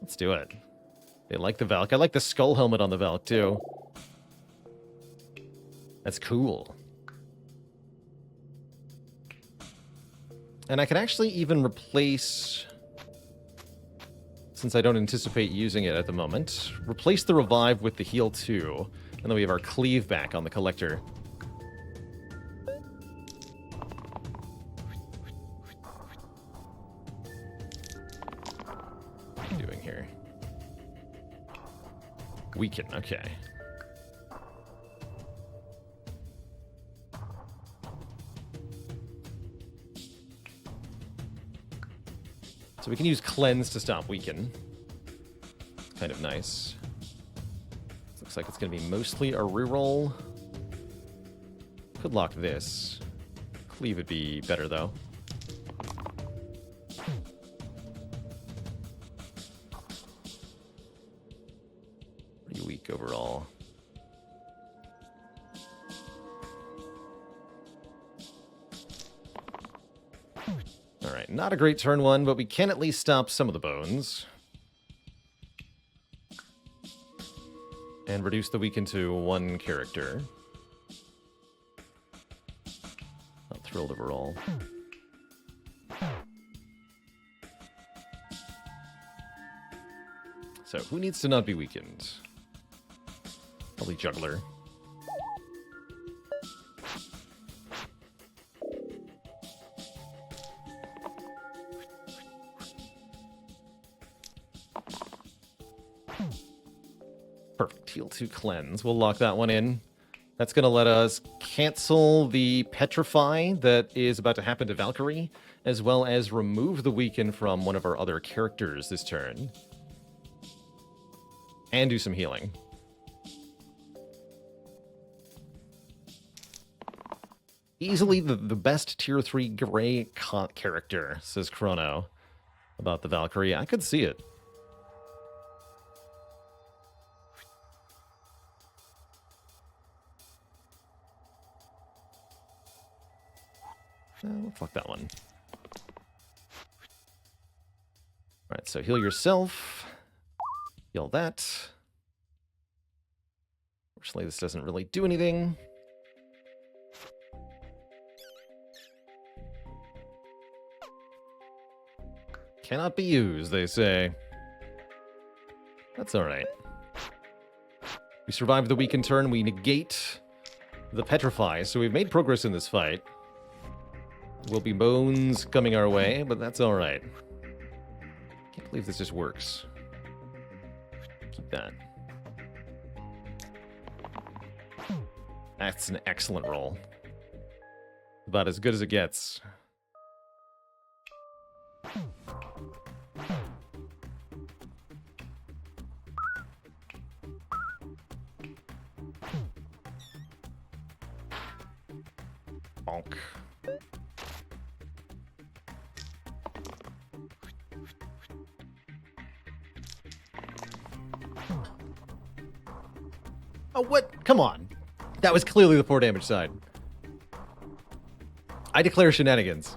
Let's do it. They like the Valk. I like the skull helmet on the Valk, too. That's cool. And I can actually even replace, since I don't anticipate using it at the moment, replace the Revive with the Heal 2. And then we have our Cleave back on the Collector. What are you doing here? Weaken, okay. So we can use Cleanse to stop Weaken. It's kind of nice. Looks like it's going to be mostly a reroll. Could lock this. Cleave would be better, though. Pretty weak overall. Alright, not a great turn 1, but we can at least stop some of the bones. And reduce the weaken to 1 character. Not thrilled overall. So, who needs to not be weakened? Probably Juggler. Perfect. Heal 2 Cleanse. We'll lock that one in. That's going to let us cancel the Petrify that is about to happen to Valkyrie, as well as remove the Weaken from one of our other characters this turn. And do some healing. Easily the best tier 3 gray character, says Chrono about the Valkyrie. I could see it. Fuck that one. Alright, so heal yourself. Heal that. Fortunately, this doesn't really do anything. Cannot be used, they say. That's alright. We survived the weakened turn. We negate the Petrify, so we've made progress in this fight. Will be bones coming our way, but that's alright. Can't believe this just works. Keep that. That's an excellent roll. About as good as it gets. Bonk. Oh, what? Come on. That was clearly the 4 damage side. I declare shenanigans.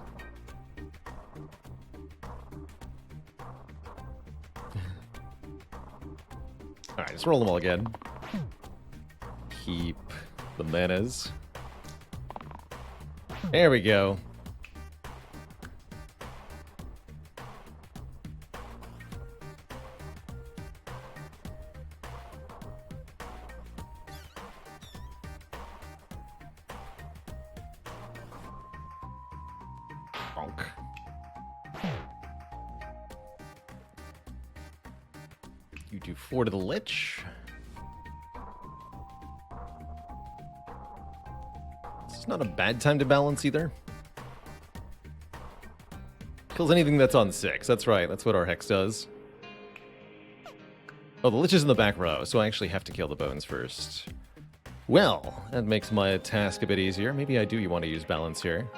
Alright, let's roll them all again. Keep the manas. There we go. Bonk. You do 4 to the Lich. It's not a bad time to balance either. Kills anything that's on 6. That's right. That's what our Hex does. Oh, the Lich is in the back row, so I actually have to kill the bones first. Well, that makes my task a bit easier. Maybe I do want to use balance here.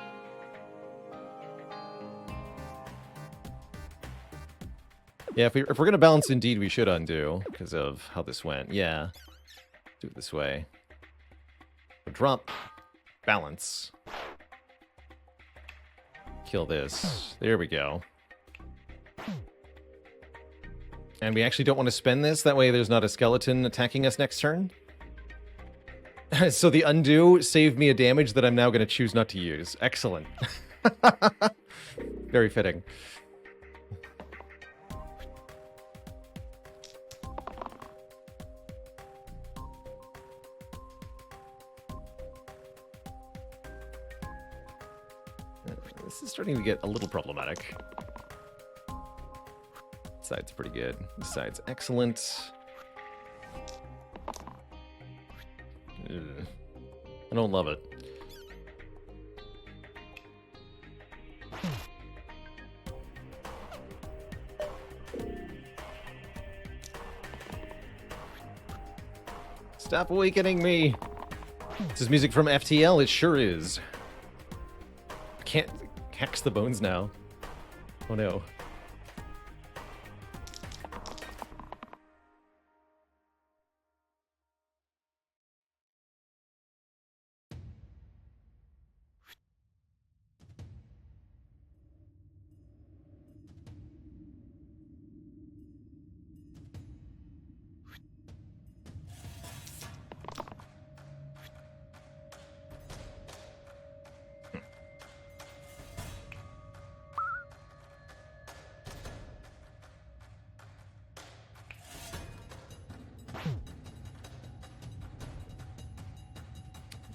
Yeah, if we're going to balance indeed, we should undo because of how this went. Yeah. Do it this way. Drop. Balance. Kill this. There we go. And we actually don't want to spend this. That way there's not a skeleton attacking us next turn. So the undo saved me a damage that I'm now going to choose not to use. Excellent. Very fitting. This is starting to get a little problematic. This side's pretty good. This side's excellent. Ugh. I don't love it. Stop awakening me! This is music from FTL, it sure is. Can't hex the bones now. Oh no.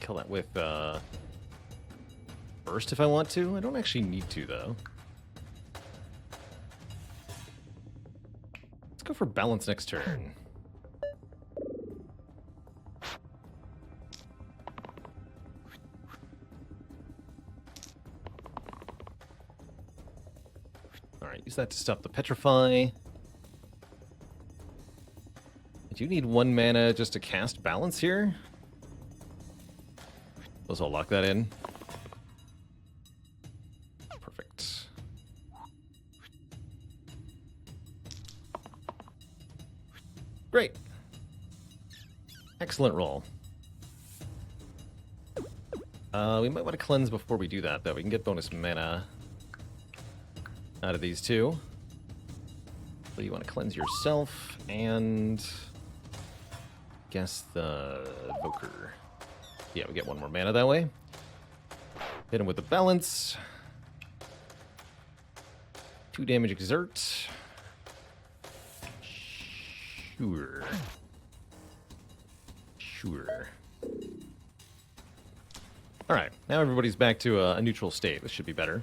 Kill that with burst if I want to. I don't actually need to though. Let's go for balance next turn. Alright, use that to stop the petrify. I do need 1 mana just to cast balance here. Let's all lock that in. Perfect. Great. Excellent roll. We might want to cleanse before we do that, though. We can get bonus mana out of these two. So you want to cleanse yourself and guess the Evoker. Yeah, we get 1 more mana that way. Hit him with the balance. 2 damage exert. Sure. Sure. Alright, now everybody's back to a neutral state. This should be better.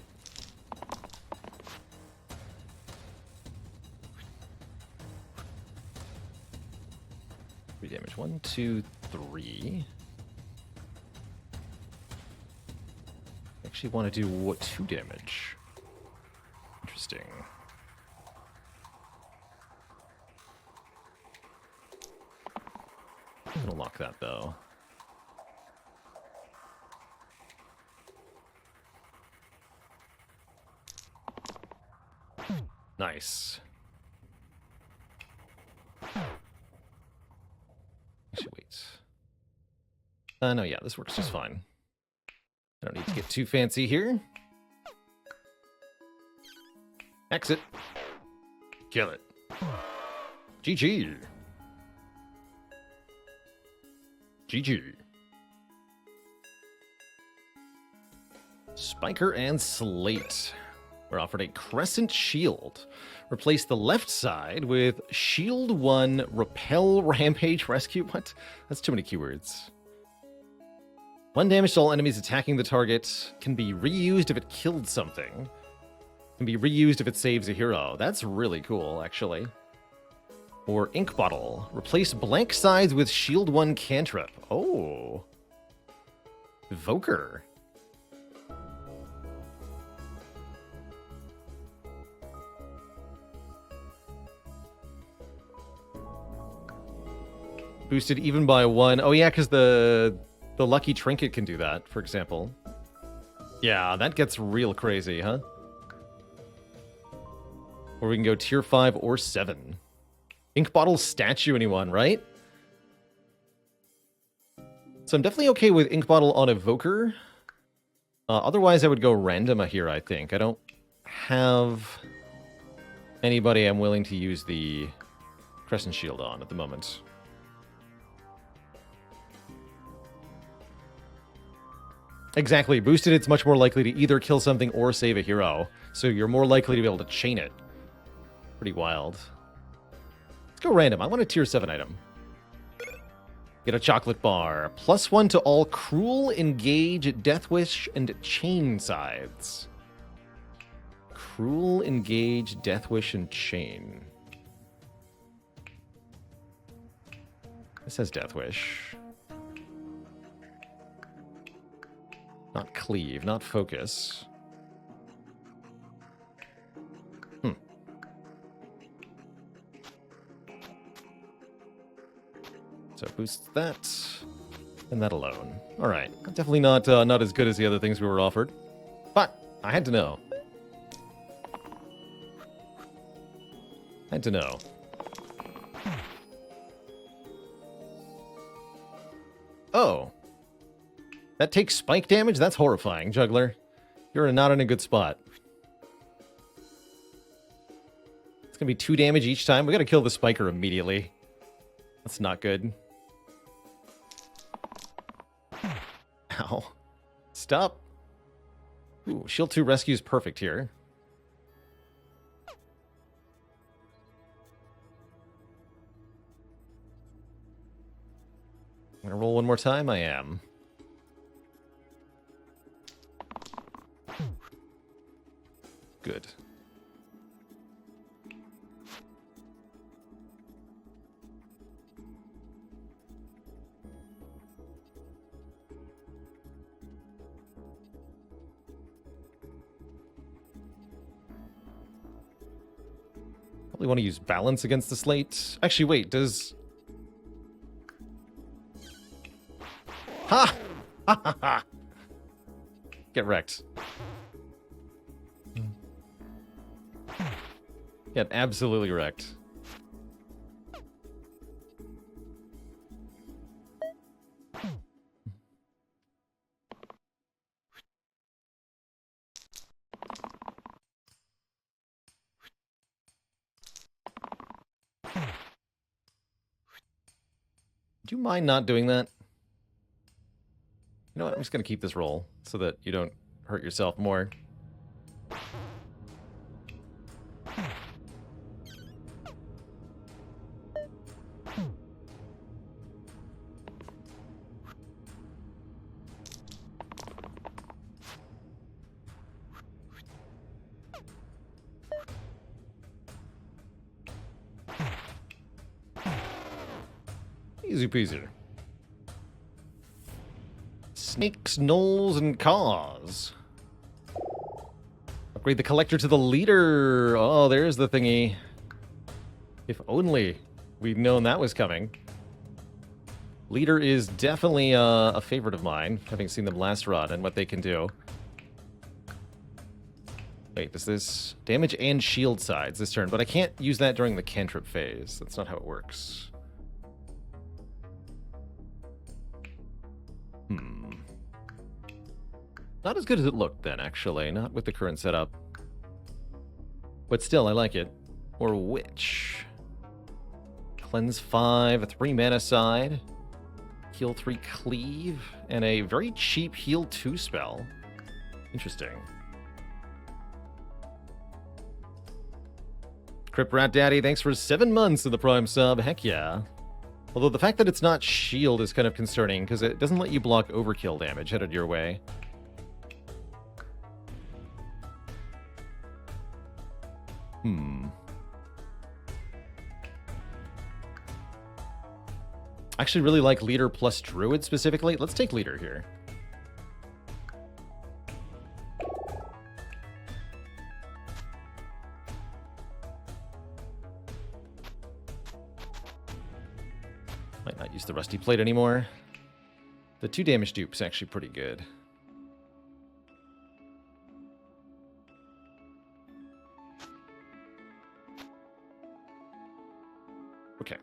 Damage 1, 2, 3. actually want to do what, 2 damage. Interesting. I'm gonna lock that though. Nice. Actually, wait. No, yeah, this works just fine. I don't need to get too fancy here. Exit. Kill it. GG. GG. Spiker and Slate. We're offered a Crescent Shield. Replace the left side with Shield 1, Repel, Rampage, Rescue. What? That's too many keywords. 1 damage to all enemies attacking the target. Can be reused if it killed something. Can be reused if it saves a hero. That's really cool, actually. Or Ink Bottle. Replace blank sides with Shield 1 cantrip. Oh. Evoker. Boosted even by 1. Oh yeah, because the lucky trinket can do that, for example. Yeah, that gets real crazy, huh? Or we can go tier 5 or 7. Ink Bottle statue, anyone, right? So I'm definitely okay with Ink Bottle on Evoker. Otherwise, I would go Randoma here, I think. I don't have anybody I'm willing to use the Crescent Shield on at the moment. Exactly. Boosted, it's much more likely to either kill something or save a hero. So you're more likely to be able to chain it. Pretty wild. Let's go random. I want a tier 7 item. Get a chocolate bar. +1 to all Cruel, Engage, Death Wish, and Chain sides. Cruel, Engage, Death Wish, and Chain. This says Death Wish. Not Cleave, not Focus. So boosts that, and that alone. All right, definitely not as good as the other things we were offered, but I had to know. Had to know. Oh, that takes spike damage? That's horrifying, Juggler. You're not in a good spot. It's gonna be 2 damage each time. We gotta kill the Spiker immediately. That's not good. Ow. Stop. Ooh, Shield 2 rescue is perfect here. I'm gonna roll one more time. I am. Good. Probably want to use balance against the slate. Actually, wait, does... Ha! Ha ha ha! Get wrecked. Get absolutely wrecked. Do you mind not doing that? You know what? I'm just going to keep this roll so that you don't hurt yourself more. Easy peasy. Snakes, gnolls, and cars. Upgrade the collector to the leader. Oh, there's the thingy. If only we'd known that was coming. Leader is definitely a favorite of mine, having seen them last run and what they can do. Wait, does this damage and shield sides this turn? But I can't use that during the cantrip phase. That's not how it works. Not as good as it looked then, actually. Not with the current setup. But still, I like it. Or Witch. Cleanse 5, a 3 mana side. Heal 3 cleave. And a very cheap heal 2 spell. Interesting. Crypt Rat Daddy, thanks for 7 months of the Prime sub. Heck yeah. Although the fact that it's not shield is kind of concerning, because it doesn't let you block overkill damage headed your way. I actually really like Leader plus Druid specifically. Let's take Leader here. Might not use the Rusty Plate anymore. The 2 damage dupe's actually pretty good. Okay.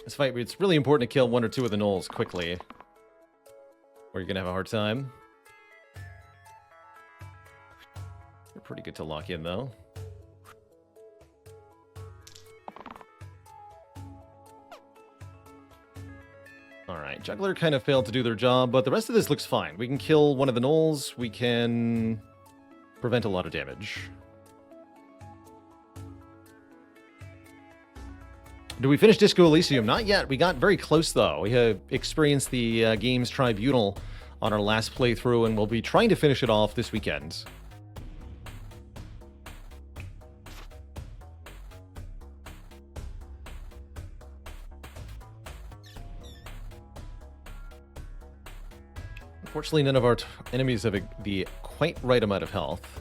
This fight, it's really important to kill 1 or 2 of the gnolls quickly, or you're going to have a hard time. They're pretty good to lock in, though. Alright, Juggler kind of failed to do their job, but the rest of this looks fine. We can kill 1 of the gnolls, we can prevent a lot of damage. Do we finish Disco Elysium? Not yet. We got very close, though. We have experienced the Games Tribunal on our last playthrough, and we'll be trying to finish it off this weekend. Unfortunately, none of our enemies have the quite right amount of health.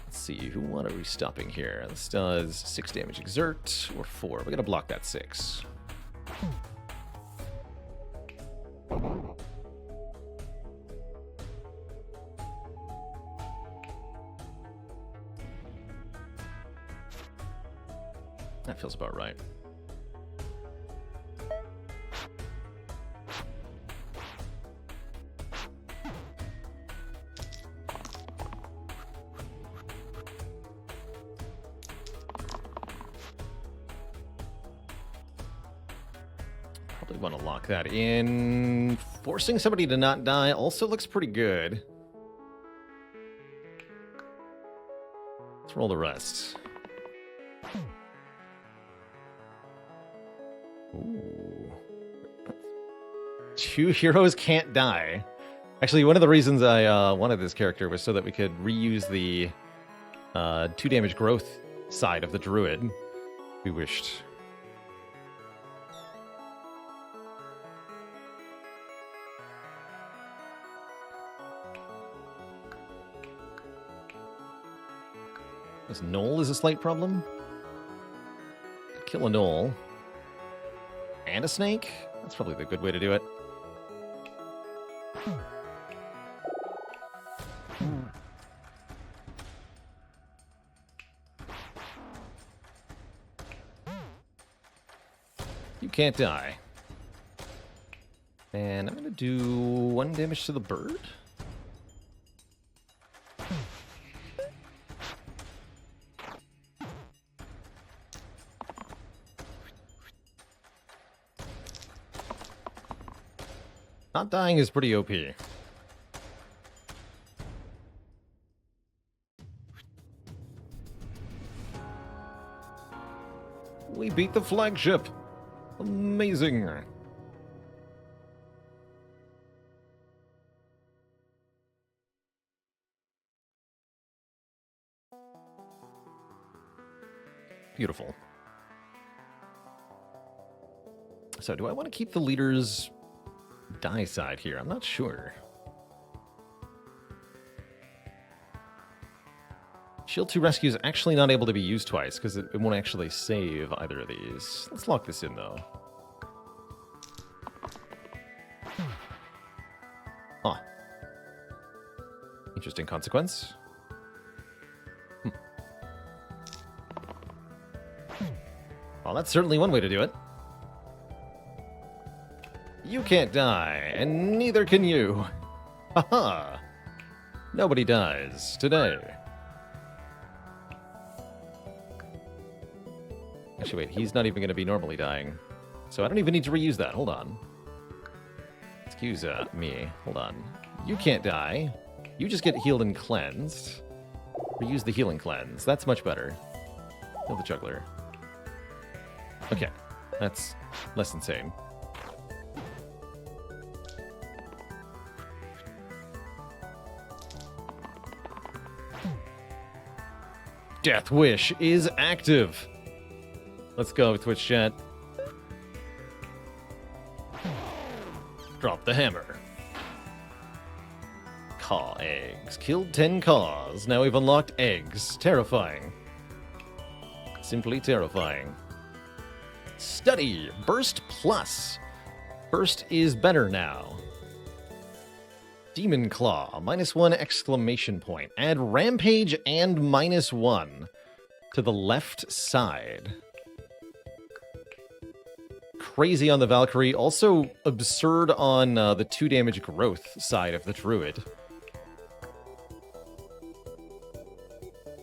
Let's see, what are we stopping here? This does 6 damage exert, or 4. We're going to block that 6. That feels about right. Probably want to lock that in. Forcing somebody to not die also looks pretty good. Let's roll the rest. Ooh. 2 heroes can't die. Actually, one of the reasons I wanted this character was so that we could reuse the 2 damage growth side of the druid. If we wished. This gnoll is a slight problem. Kill a gnoll. And a snake? That's probably the good way to do it. You can't die. And I'm going to do 1 damage to the bird. Not dying is pretty OP. We beat the flagship. Amazing. Beautiful. So do I want to keep the leaders die side here? I'm not sure. Shield 2 Rescue is actually not able to be used twice because it won't actually save either of these. Let's lock this in, though. Huh. Interesting consequence. Well, that's certainly one way to do it. You can't die, and neither can you. Haha. Nobody dies today. Actually, wait, he's not even going to be normally dying. So I don't even need to reuse that. Hold on. Excuse me. Hold on. You can't die. You just get healed and cleansed. Reuse the healing cleanse. That's much better. Kill the juggler. Okay. That's less insane. Death Wish is active. Let's go, Twitch chat. Drop the hammer. Caw eggs. Killed 10 caws. Now we've unlocked eggs. Terrifying. Simply terrifying. Study. Burst Plus. Burst is better now. Demon Claw. -1 exclamation point. Add Rampage and -1 to the left side. Crazy on the Valkyrie. Also absurd on the 2 damage growth side of the Druid.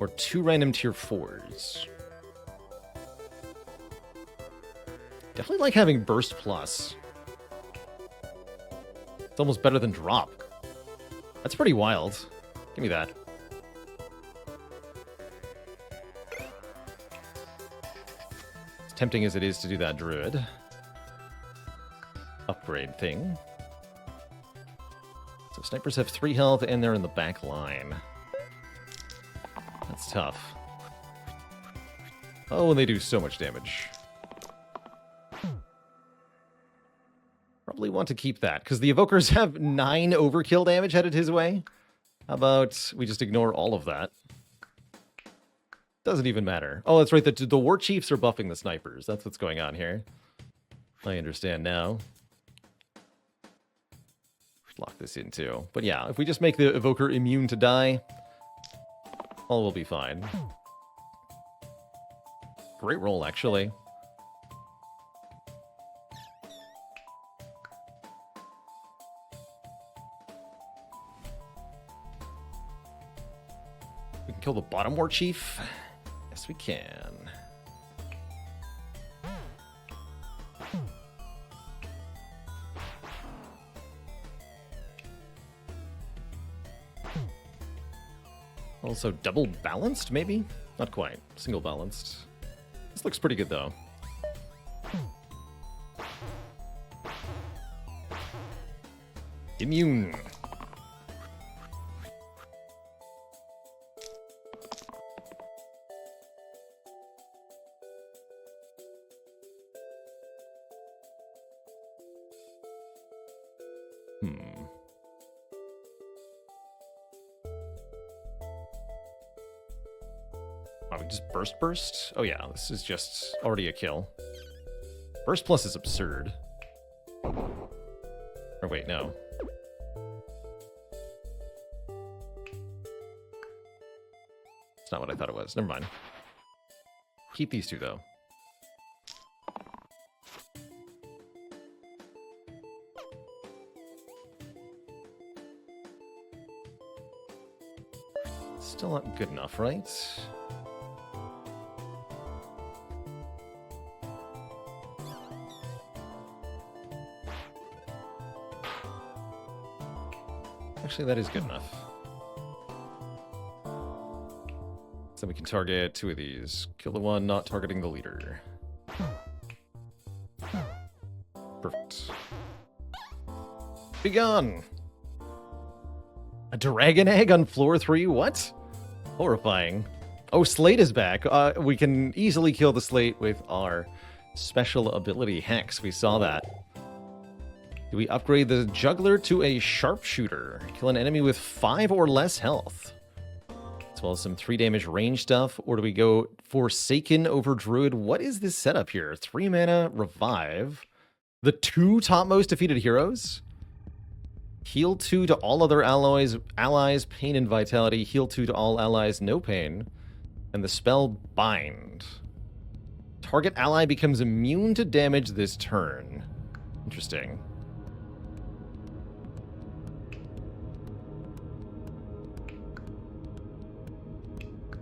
Or 2 random tier 4s. Definitely like having Burst Plus. It's almost better than Drop. That's pretty wild. Give me that. As tempting as it is to do that Druid upgrade thing. So snipers have 3 health and they're in the back line. That's tough. Oh, and they do so much damage. Probably want to keep that, because the Evokers have 9 overkill damage headed his way. How about we just ignore all of that? Doesn't even matter. Oh, that's right, the War Chiefs are buffing the snipers. That's what's going on here. I understand now. Lock this in too. But yeah, if we just make the Evoker immune to die, all will be fine. Great roll, actually. We can kill the bottom War Chief. Yes, we can. Also double balanced, maybe? Not quite. Single balanced. This looks pretty good, though. Immune. Just burst? Oh yeah, this is just already a kill. Burst Plus is absurd. Or wait, no. It's not what I thought it was. Never mind. Keep these 2, though. Still not good enough, right? Actually, that is good enough. So we can target 2 of these. Kill the one not targeting the leader. Perfect. Be gone! A dragon egg on floor 3? What? Horrifying. Oh, Slate is back. We can easily kill the Slate with our special ability Hex. We saw that. Do we upgrade the juggler to a sharpshooter? Kill an enemy with 5 or less health. As well as some 3 damage range stuff. Or do we go Forsaken over Druid? What is this setup here? 3 mana, revive. The 2 topmost defeated heroes? Heal 2 to all other allies, pain and vitality. Heal 2 to all allies, no pain. And the spell Bind. Target ally becomes immune to damage this turn. Interesting.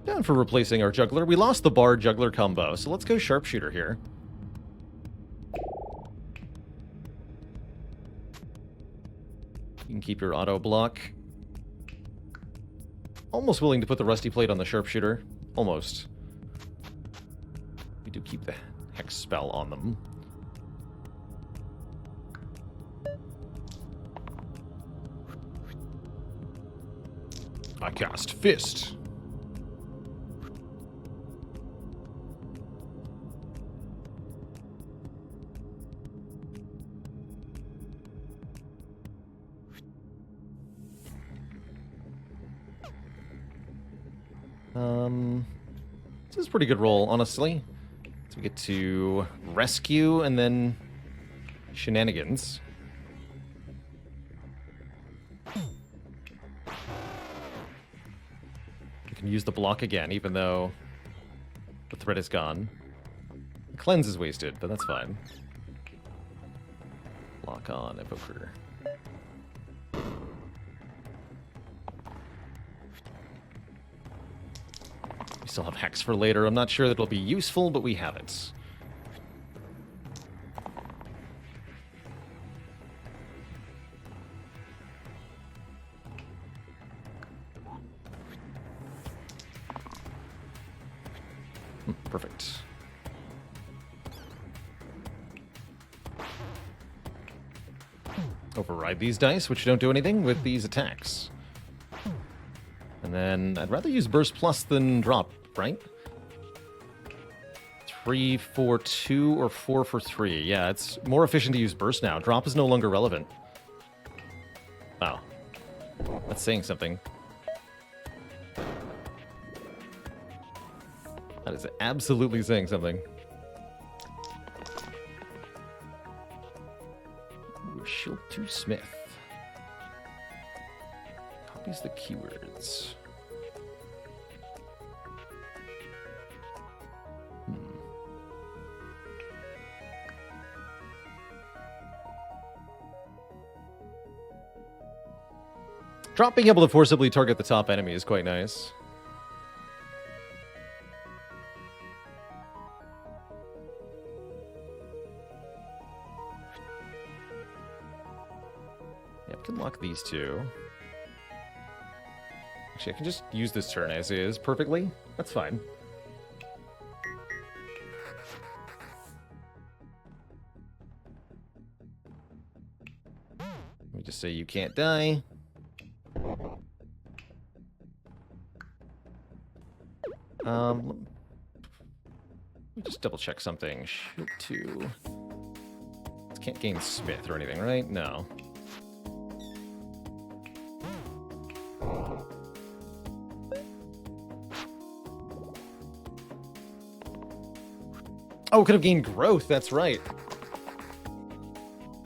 Down for replacing our juggler. We lost the bard juggler combo, so let's go sharpshooter here. You can keep your auto block. Almost willing to put the rusty plate on the sharpshooter. Almost. We do keep the hex spell on them. I cast Fist. This is a pretty good roll, honestly. So we get to rescue and then shenanigans. We can use the block again, even though the threat is gone. The cleanse is wasted, but that's fine. Lock on Evoker. We still have Hex for later. I'm not sure that it'll be useful, but we have it. Perfect. Override these dice, which don't do anything with these attacks. And then I'd rather use Burst Plus than Drop, right? 3 for 2 or 4 for 3. Yeah, it's more efficient to use Burst now. Drop is no longer relevant. Wow. That's saying something. That is absolutely saying something. Ooh, Shield 2 Smith. Copies the keywords. Drop being able to forcibly target the top enemy is quite nice. Yeah, we can lock these two. Actually, I can just use this turn as is perfectly. That's fine. Let me just say you can't die. Let me just double check something. Shield 2. Can't gain Smith or anything, right? No. Oh, could have gained growth. That's right.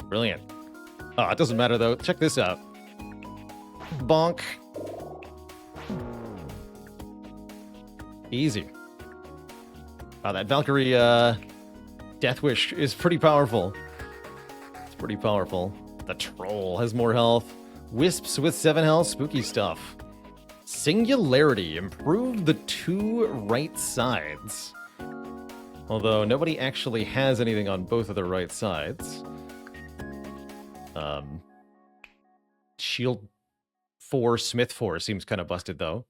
Brilliant. Oh, it doesn't matter, though. Check this out. Bonk. Easy. Wow, that Valkyrie Death Wish is pretty powerful. It's pretty powerful. The Troll has more health. Wisps with 7 health. Spooky stuff. Singularity. Improve the 2 right sides. Although nobody actually has anything on both of the right sides. Shield 4, Smith 4 seems kind of busted, though.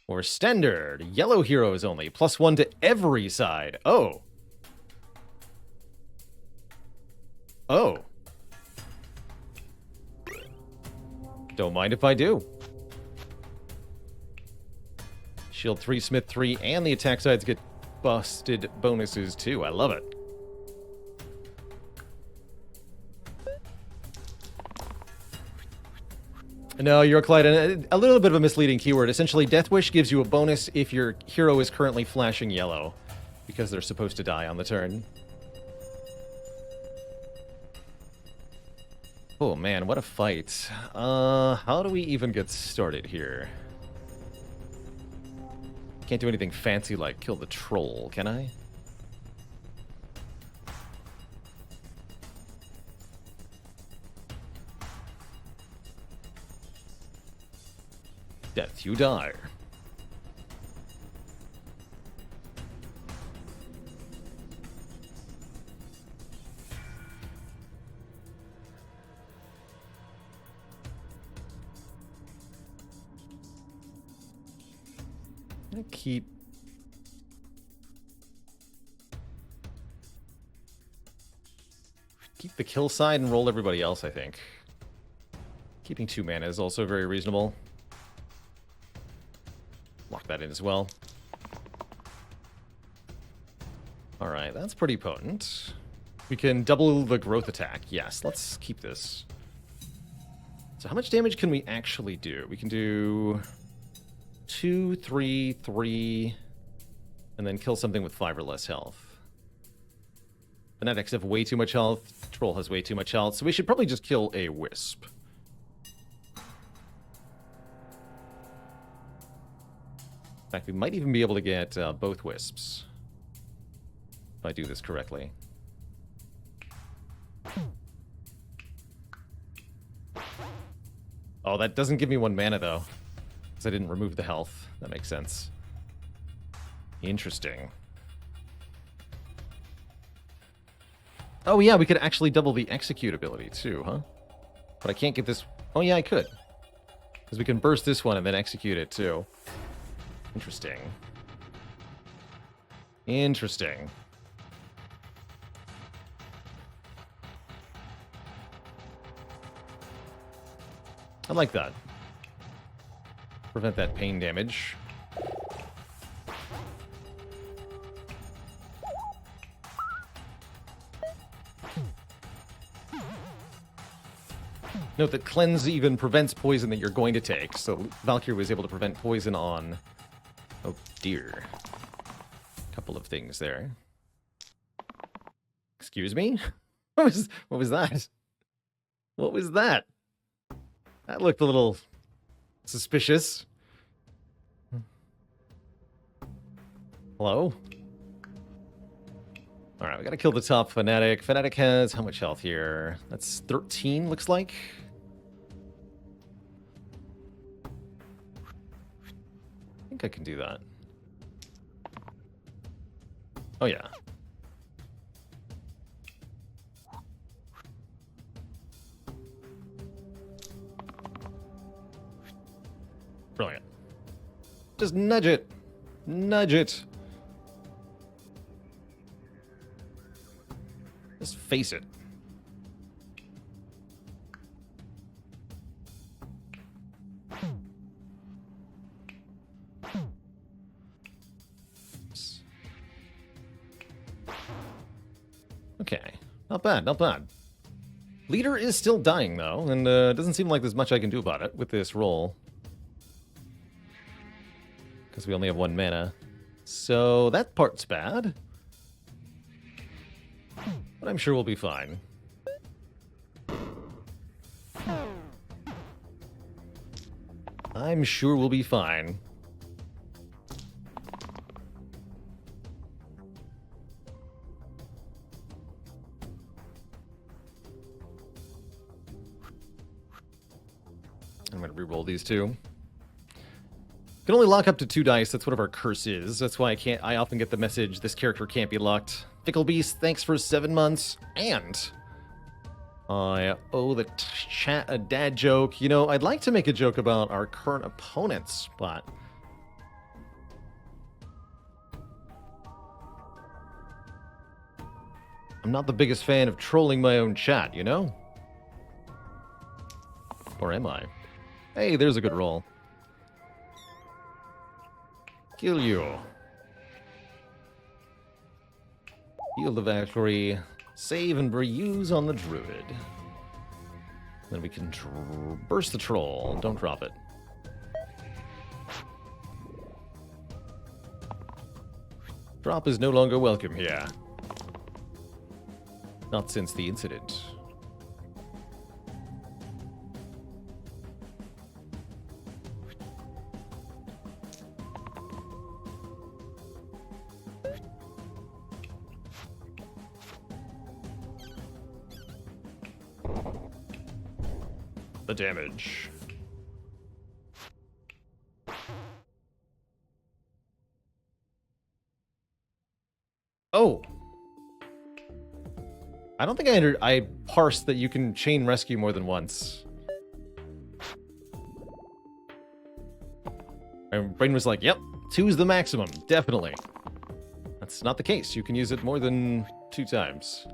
Or standard, yellow heroes only, +1 to every side. Oh. Oh. Don't mind if I do. Shield 3, Smith 3, and the attack sides get busted bonuses too. I love it. No, you're quite a little bit of a misleading keyword. Essentially, Death Wish gives you a bonus if your hero is currently flashing yellow, because they're supposed to die on the turn. Oh man, what a fight. How do we even get started here? Can't do anything fancy like kill the troll, can I? Death you die. Keep the kill side and roll everybody else, I think. Keeping 2 mana is also very reasonable. Lock that in as well. Alright, that's pretty potent. We can double the growth attack. Yes, let's keep this. So how much damage can we actually do? We can do 2, 3, 3, and then kill something with 5 or less health. Fanatics have way too much health. Troll has way too much health, so we should probably just kill a wisp. In fact, we might even be able to get both wisps. If I do this correctly. Oh, that doesn't give me 1 mana, though. Because I didn't remove the health. That makes sense. Interesting. Oh, yeah, we could actually double the execute ability, too, huh? But I can't get this... Oh, yeah, I could. Because we can burst this one and then execute it, too. Interesting. Interesting. I like that. Prevent that pain damage. Note that Cleanse even prevents poison that you're going to take, so Valkyrie was able to prevent poison on... Oh dear. Couple of things there. Excuse me? What was that? What was that? That looked a little suspicious. Hello? Alright, we gotta kill the top Fanatic. Fanatic has how much health here? That's 13, looks like. I think I can do that. Oh, yeah. Brilliant. Just nudge it. Nudge it. Just face it. Okay. Not bad, not bad. Leader is still dying, though, and it doesn't seem like there's much I can do about it with this roll. Because we only have 1 mana. So that part's bad. But I'm sure we'll be fine. I'm sure we'll be fine. I'm going to reroll these 2. Can only lock up to 2 dice. That's what our curse is. That's why I often get the message, this character can't be locked. Fickle Beast, thanks for 7 months. And I owe the chat a dad joke. You know, I'd like to make a joke about our current opponents, but I'm not the biggest fan of trolling my own chat, you know? Or am I? Hey, there's a good roll. Kill you. Heal the Valkyrie. Save and reuse on the Druid. Then we can burst the troll. Don't drop it. Drop is no longer welcome here. Not since the incident. The damage. Oh! I don't think I parsed that you can chain rescue more than once. My brain was like, yep, 2 is the maximum, definitely. That's not the case. You can use it more than 2 times.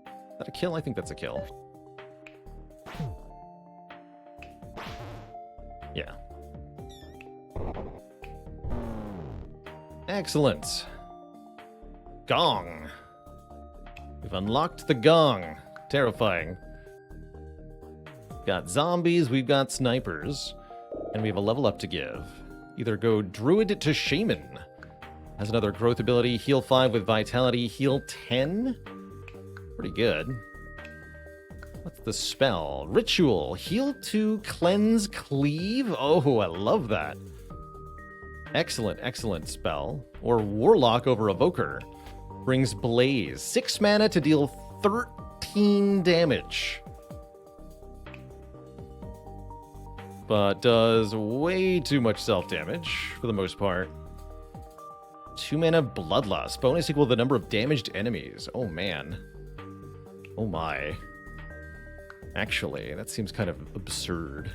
Is that a kill? I think that's a kill. Yeah. Excellent. Gong. We've unlocked the gong. Terrifying. We've got zombies, we've got snipers, and we have a level up to give. Either go Druid to Shaman. Has another growth ability, heal 5 with Vitality, heal 10. Pretty good. What's the spell? Ritual, heal 2, cleanse, cleave. Oh, I love that. Excellent, excellent spell. Or Warlock over Evoker. Brings Blaze. 6 mana to deal 13 damage. But does way too much self-damage, for the most part. 2 mana Bloodlust. Bonus equal to the number of damaged enemies. Oh, man. Oh, my. Actually, that seems kind of absurd.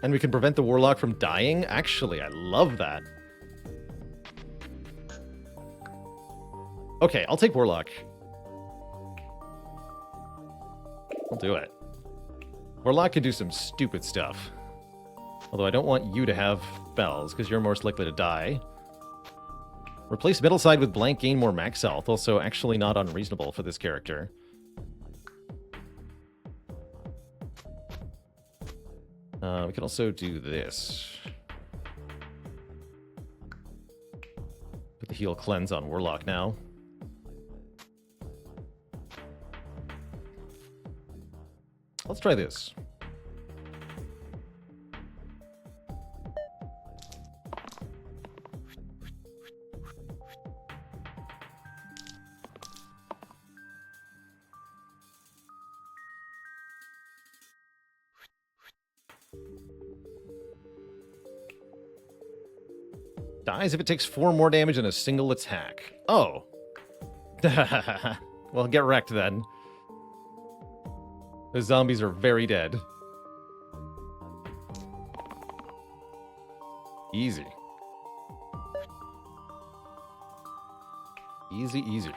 And we can prevent the Warlock from dying? Actually, I love that. Okay, I'll take Warlock. I'll do it. Warlock can do some stupid stuff. Although I don't want you to have spells, because you're most likely to die. Replace middle side with blank, gain more max health. Also, actually not unreasonable for this character. We can also do this. Put the heal cleanse on Warlock now. Let's try this. Dies if it takes 4 more damage in a single attack. Oh. Well, get wrecked then. The zombies are very dead. Easy. Easy, easy.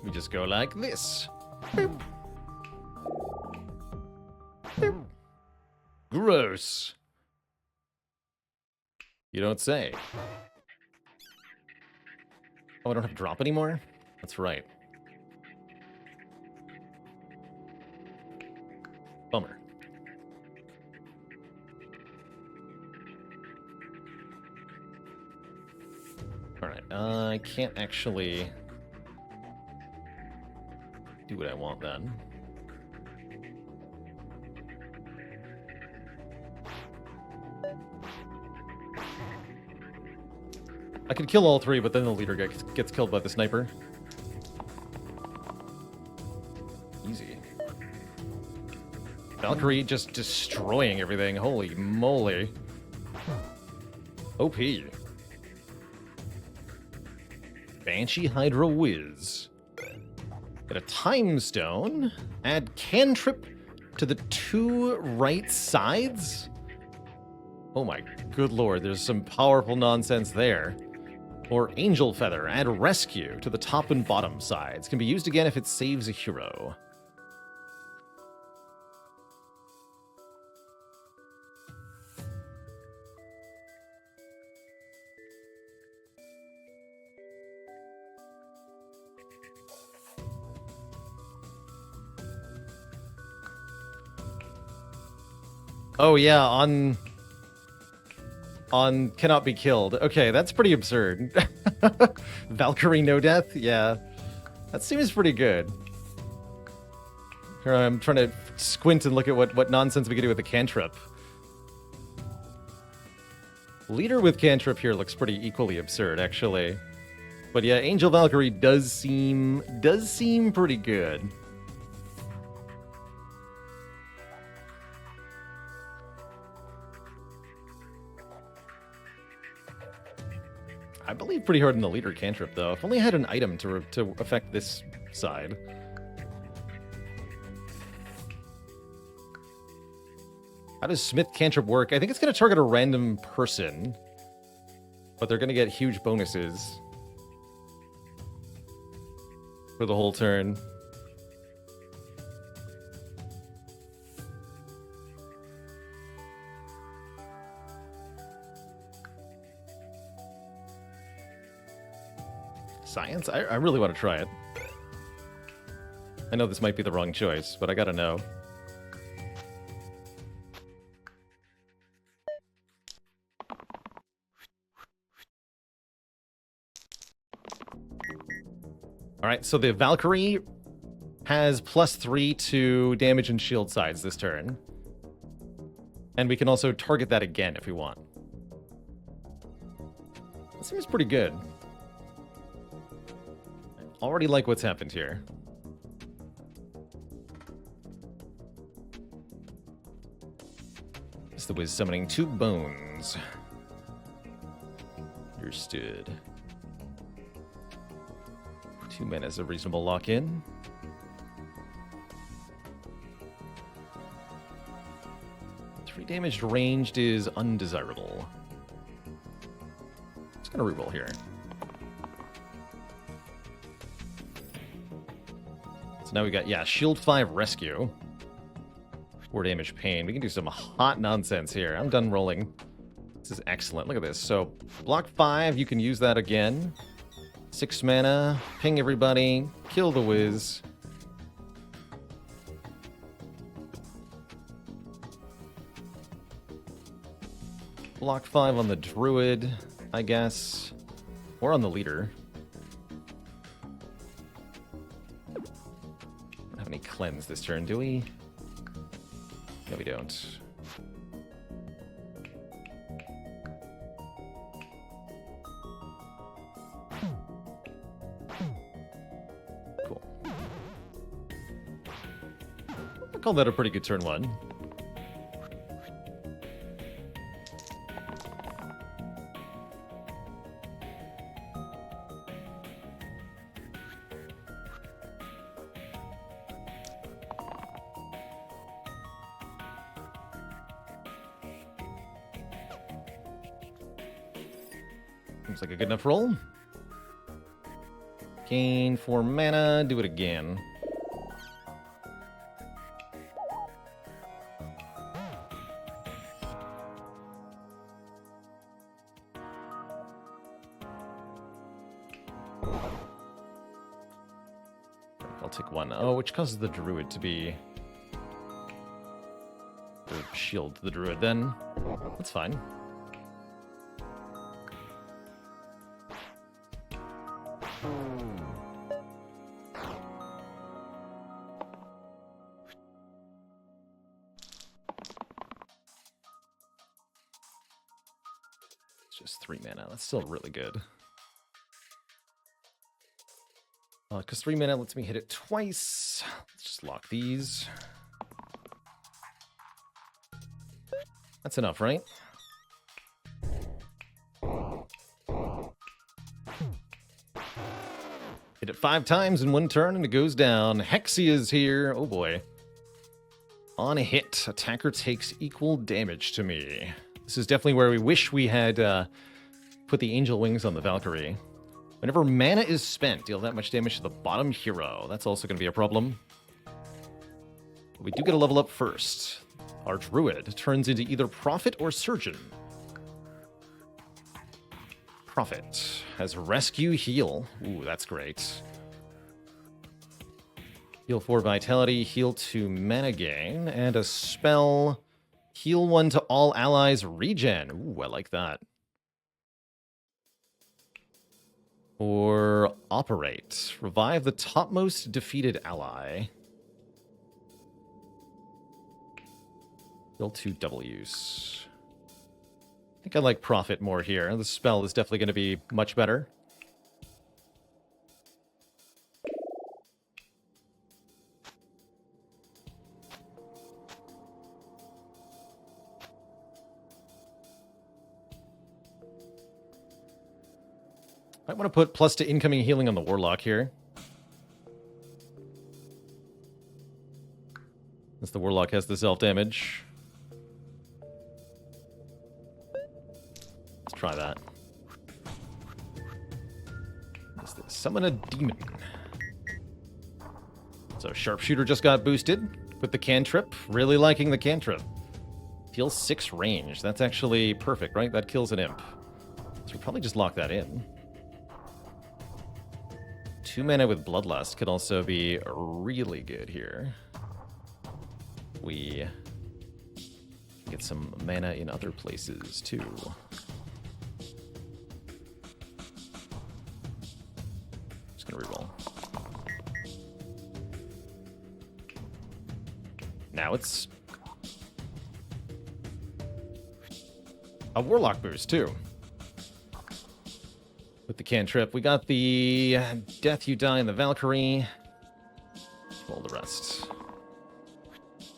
We just go like this. Boop. Boop. Gross. You don't say. Oh, I don't have drop anymore? That's right. Bummer. Alright, I can't actually do what I want then. I could kill all 3, but then the leader gets killed by the sniper. Easy. Valkyrie just destroying everything. Holy moly. OP. Banshee Hydra Whiz. Get a Time Stone. Add Cantrip to the 2 right sides. Oh my good lord, there's some powerful nonsense there. Or Angel Feather. Add Rescue to the top and bottom sides. Can be used again if it saves a hero. Oh yeah, on cannot be killed. Okay, that's pretty absurd. Valkyrie no death? Yeah. That seems pretty good. Here I'm trying to squint and look at what nonsense we can do with the cantrip. Leader with cantrip here looks pretty equally absurd, actually. But yeah, Angel Valkyrie does seem pretty good. I believe pretty hard in the leader cantrip, though. If only I had an item to affect this side. How does Smith cantrip work? I think it's going to target a random person, but they're going to get huge bonuses for the whole turn. Science? I really want to try it. I know this might be the wrong choice, but I gotta know. Alright, so the Valkyrie has +3 to damage and shield sides this turn. And we can also target that again if we want. That seems pretty good. Already like what's happened here. It's the Wiz summoning 2 bones. Understood. 2 mana is a reasonable lock-in. Three damaged ranged is undesirable. Just gonna reroll here. So now we got, yeah, shield 5 rescue. 4 damage pain. We can do some hot nonsense here. I'm done rolling. This is excellent. Look at this. So block 5, you can use that again. 6 mana. Ping everybody. Kill the Wiz. Block 5 on the Druid, I guess. Or on the leader. Don't have any cleanse this turn, do we? No, we don't. Cool. I call that a pretty good turn 1. Seems like a good enough roll. Gain 4 mana, do it again. I'll take 1. Oh, which causes the Druid to be... or shield the Druid then. That's fine. Just 3 mana. That's still really good. Because 3 mana lets me hit it twice. Let's just lock these. That's enough, right? Hit it 5 times in 1 turn and it goes down. Hexia's here. Oh boy. On a hit, attacker takes equal damage to me. This is definitely where we wish we had put the angel wings on the Valkyrie. Whenever mana is spent, deal that much damage to the bottom hero. That's also going to be a problem. But we do get a level up first. Our Druid turns into either Prophet or Surgeon. Prophet has Rescue Heal. Ooh, that's great. Heal 4 Vitality, heal 2 mana gain, and a spell... Heal 1 to all allies, regen. Ooh, I like that. Or operate. Revive the topmost defeated ally. Still 2 double use. I think I like profit more here. The spell is definitely going to be much better. I want to put plus to incoming healing on the Warlock here. Since the Warlock has the self-damage. Let's try that. What's this? Summon a demon. So Sharpshooter just got boosted with the cantrip. Really liking the cantrip. Deals 6 range. That's actually perfect, right? That kills an imp. So we'll probably just lock that in. 2 mana with Bloodlust could also be really good here. We get some mana in other places too. Just gonna reroll. Now it's a Warlock boost too. With the cantrip, we got the Death You Die in the Valkyrie. Roll the rest.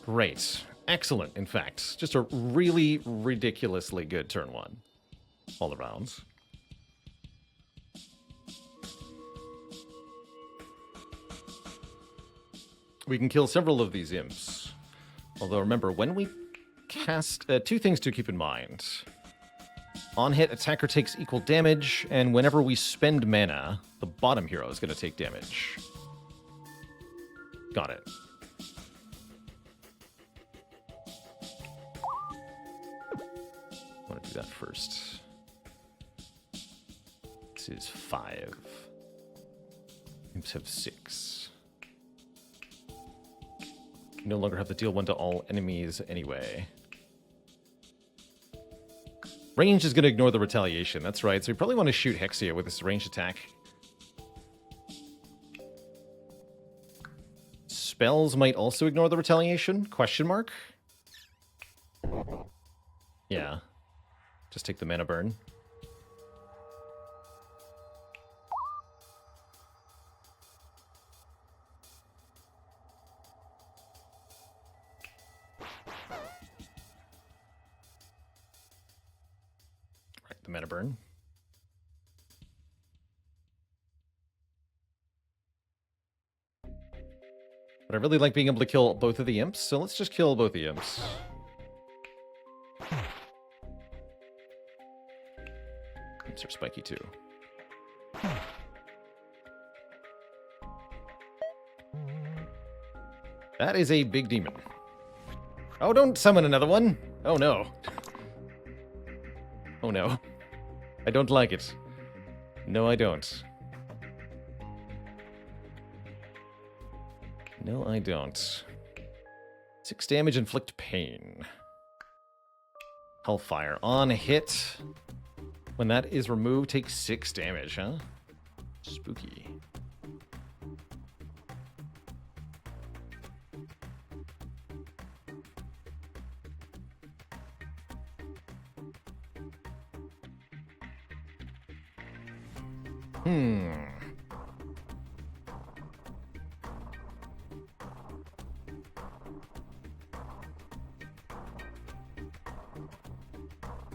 Great. Excellent, in fact. Just a really ridiculously good turn 1. All around. We can kill several of these imps. Although remember, when we cast... 2 things to keep in mind. On hit, attacker takes equal damage, and whenever we spend mana, the bottom hero is going to take damage. Got it. I want to do that first. This is 5. Imps have 6. You no longer have to deal 1 to all enemies anyway. Range is going to ignore the retaliation, that's right. So we probably want to shoot Hexia with this ranged attack. Spells might also ignore the retaliation? Question mark? Yeah. Just take the mana burn. The mana burn. But I really like being able to kill both of the imps, so let's just kill both the imps. Imps are spiky too. That is a big demon. Oh, don't summon another one! Oh no. Oh no. I don't like it. No, I don't. No, I don't. 6 damage, inflict pain. Hellfire. On hit. When that is removed, take 6 damage, huh? Spooky.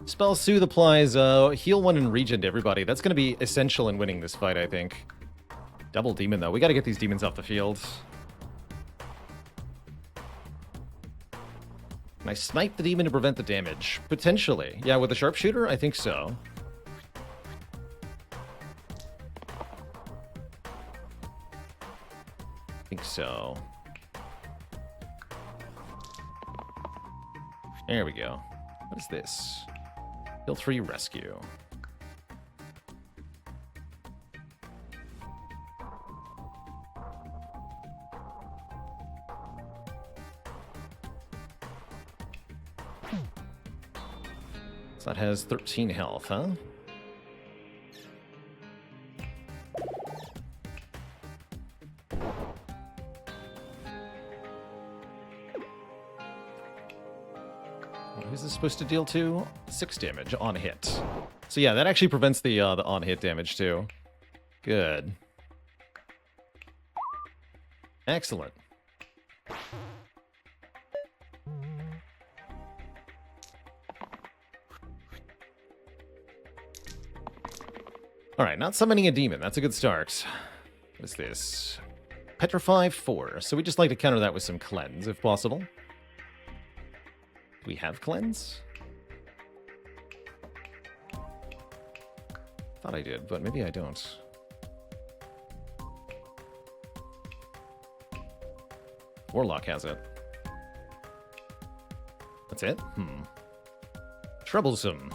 Spell Soothe applies heal 1 and regen to everybody. That's going to be essential in winning this fight, I think. Double demon, though. We got to get these demons off the field. Can I snipe the demon to prevent the damage? Potentially. Yeah, with the sharpshooter? I think so. I think so. There we go. What is this? Heal 3 rescue. So that has 13 health, huh? Who's this supposed to deal to? 6 damage on hit. So yeah, that actually prevents the on-hit damage too. Good. Excellent. Alright, not summoning a demon. That's a good start. What is this? Petrify 4. So we just like to counter that with some cleanse, if possible. Do we have cleanse? Thought I did, but maybe I don't. Warlock has it. That's it? Troublesome.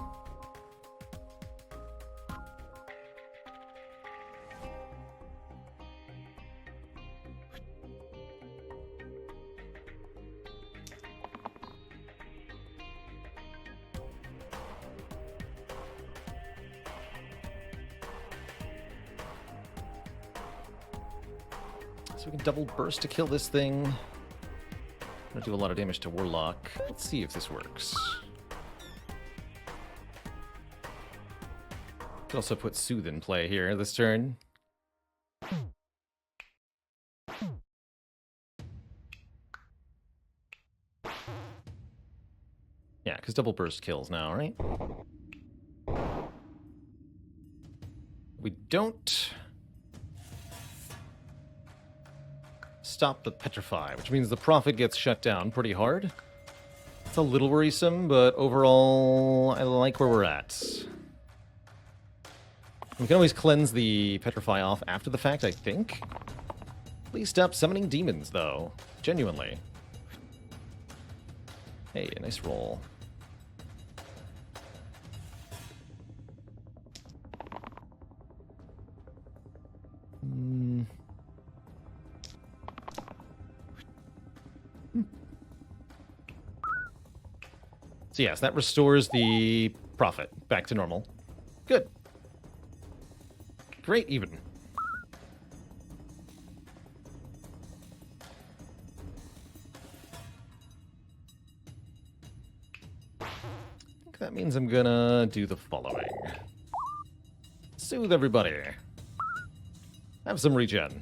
So we can double burst to kill this thing. I'm gonna do a lot of damage to Warlock. Let's see if this works. Could also put Soothe in play here this turn. Yeah, because double burst kills now, right? We don't stop the Petrify, which means the Prophet gets shut down pretty hard. It's a little worrisome, but overall, I like where we're at. We can always cleanse the Petrify off after the fact, I think. Please stop summoning demons, though. Genuinely. Hey, a nice roll. So yes, that restores the Prophet back to normal. Good. Great, even. I think that means I'm gonna do the following. Soothe everybody. Have some regen.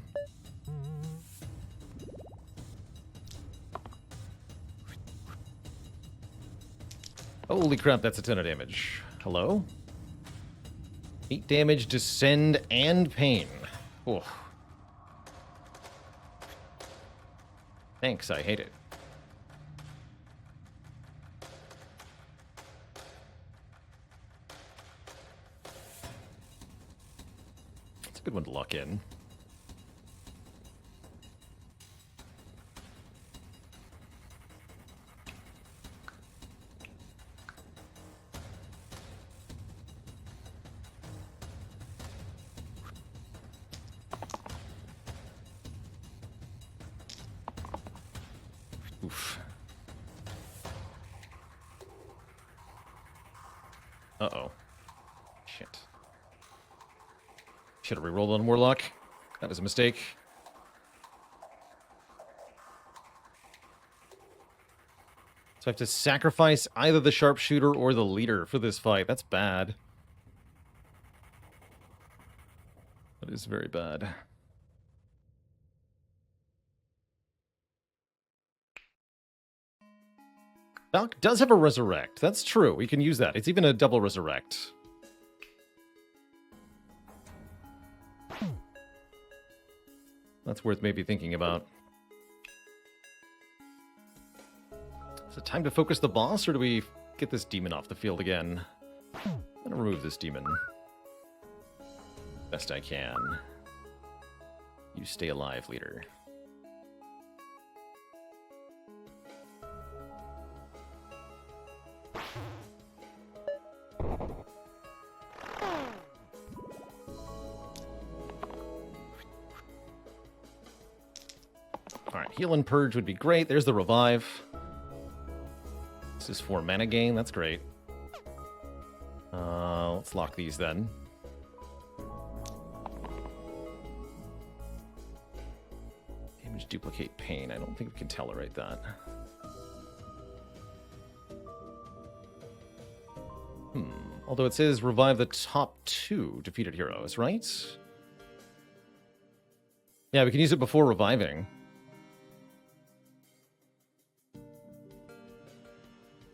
Holy crap, that's a ton of damage. Hello? 8 damage, Descend, and Pain. Oh. Thanks, I hate it. It's a good one to lock in. Oof. Uh-oh. Shit. Should have rerolled on Warlock. That was a mistake. So I have to sacrifice either the sharpshooter or the leader for this fight. That's bad. That is very bad. Valk does have a resurrect. That's true. We can use that. It's even a double resurrect. That's worth maybe thinking about. Is it time to focus the boss, or do we get this demon off the field again? I'm gonna remove this demon. Best I can. You stay alive, leader. Alright, heal and purge would be great. There's the revive. This is 4 mana gain. That's great. Let's lock these then. Damage, duplicate, pain. I don't think we can tolerate that. Although it says revive the top 2 defeated heroes, right? Yeah, we can use it before reviving.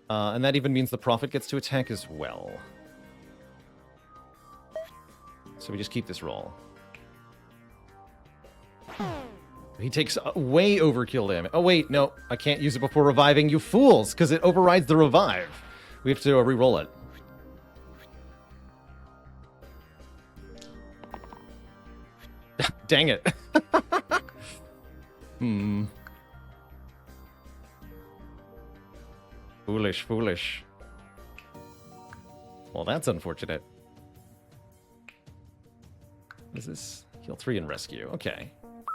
And that even means the prophet gets to attack as well. So we just keep this roll. He takes way overkill damage. Oh, wait, no. I can't use it before reviving, you fools, because it overrides the revive. We have to re-roll it. Dang it. Foolish, foolish. Well, that's unfortunate. What is this? Heal 3 and rescue. Okay.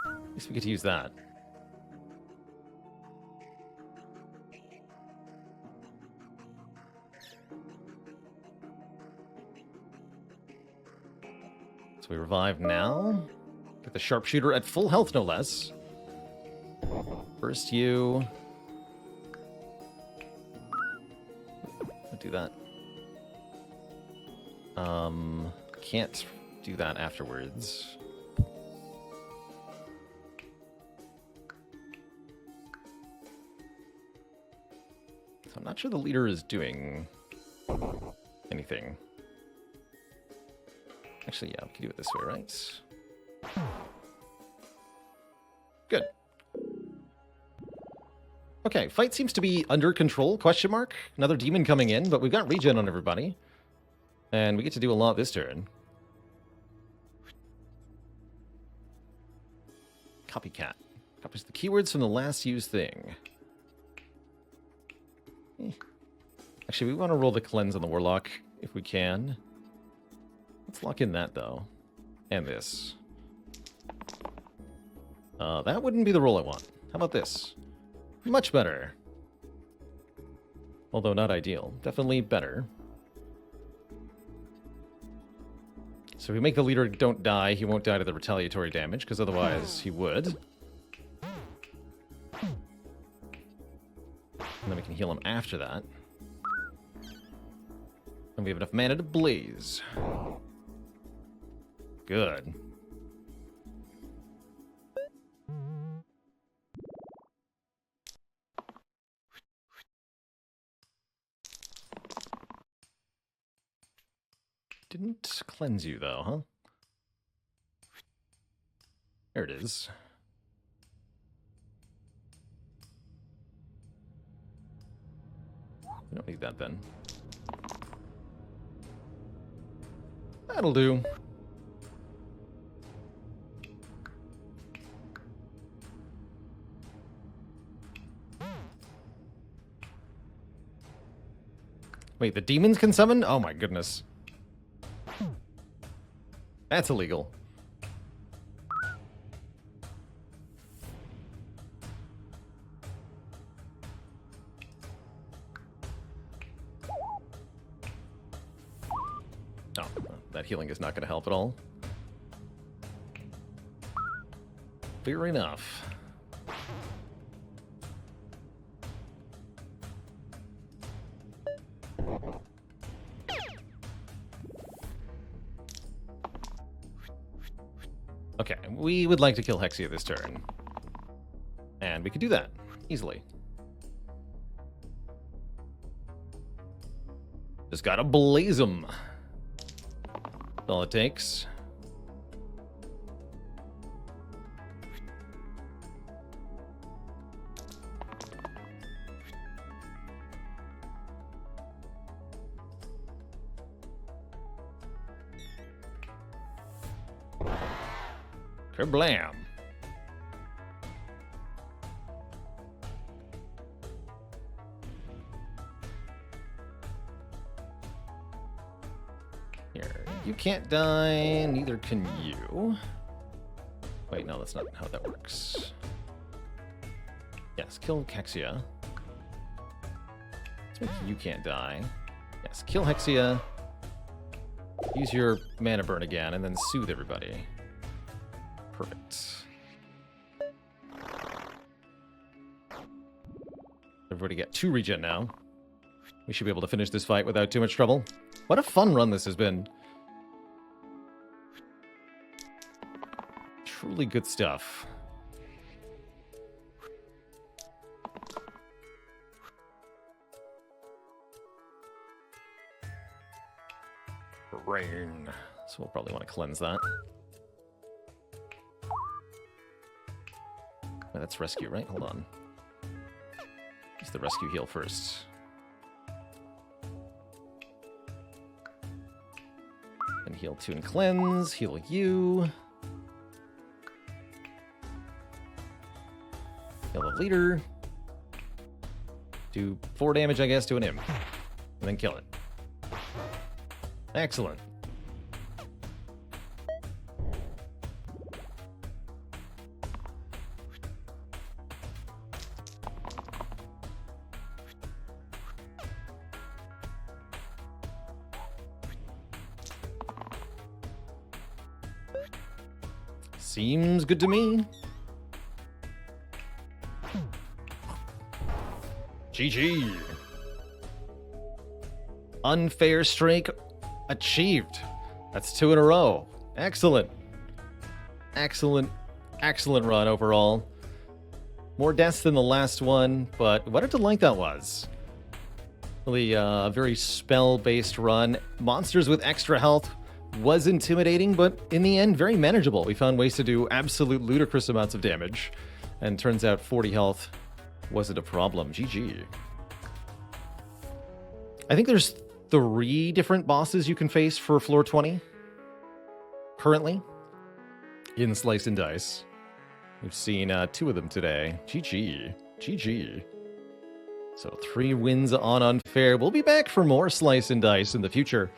At least we get to use that. So we revive now. Get the sharpshooter at full health, no less. First you. I'll do that. Can't do that afterwards. So I'm not sure the leader is doing anything. Actually, yeah, we can do it this way, right? Good. Okay, fight seems to be under control, question mark. Another demon coming in, but we've got regen on everybody. And we get to do a lot this turn. Copycat. Copies the keywords from the last used thing. Actually, we want to roll the cleanse on the warlock if we can. Let's lock in that, though. And this. That wouldn't be the roll I want. How about this? Much better. Although not ideal. Definitely better. So if we make the leader don't die, he won't die to the retaliatory damage, because otherwise he would. And then we can heal him after that. And we have enough mana to blaze. Good. Didn't cleanse you, though, huh? There it is. We don't need that, then. That'll do. Wait, the demons can summon? Oh my goodness. That's illegal. Oh, that healing is not going to help at all. Fair enough. Okay, we would like to kill Hexia this turn. And we could do that easily. Just gotta blaze them. That's all it takes. Kerblam. Here, you can't die, neither can you. Wait, no, that's not how that works. Yes, kill Hexia. Let's make you can't die. Yes, kill Hexia. Use your mana burn again, and then soothe everybody. Perfect. Everybody get 2 regen now. We should be able to finish this fight without too much trouble. What a fun run this has been. Truly good stuff. Rain. So we'll probably want to cleanse that. Oh, that's rescue, right? Hold on. Use the rescue heal first. And heal 2 and cleanse. Heal you. Heal the leader. Do 4 damage, I guess, to an imp. And then kill it. Excellent. Seems good to me. GG. Unfair streak achieved. That's 2 in a row. Excellent. Excellent run overall. More deaths than the last one, but what a delight that was. Really a very spell-based run. Monsters with extra health was intimidating, but in the end, very manageable. We found ways to do absolute ludicrous amounts of damage, and turns out 40 health wasn't a problem. GG. I think there's 3 different bosses you can face for floor 20 currently in Slice and Dice. We've seen 2 of them today. GG. GG. So 3 wins on Unfair. We'll be back for more Slice and Dice in the future.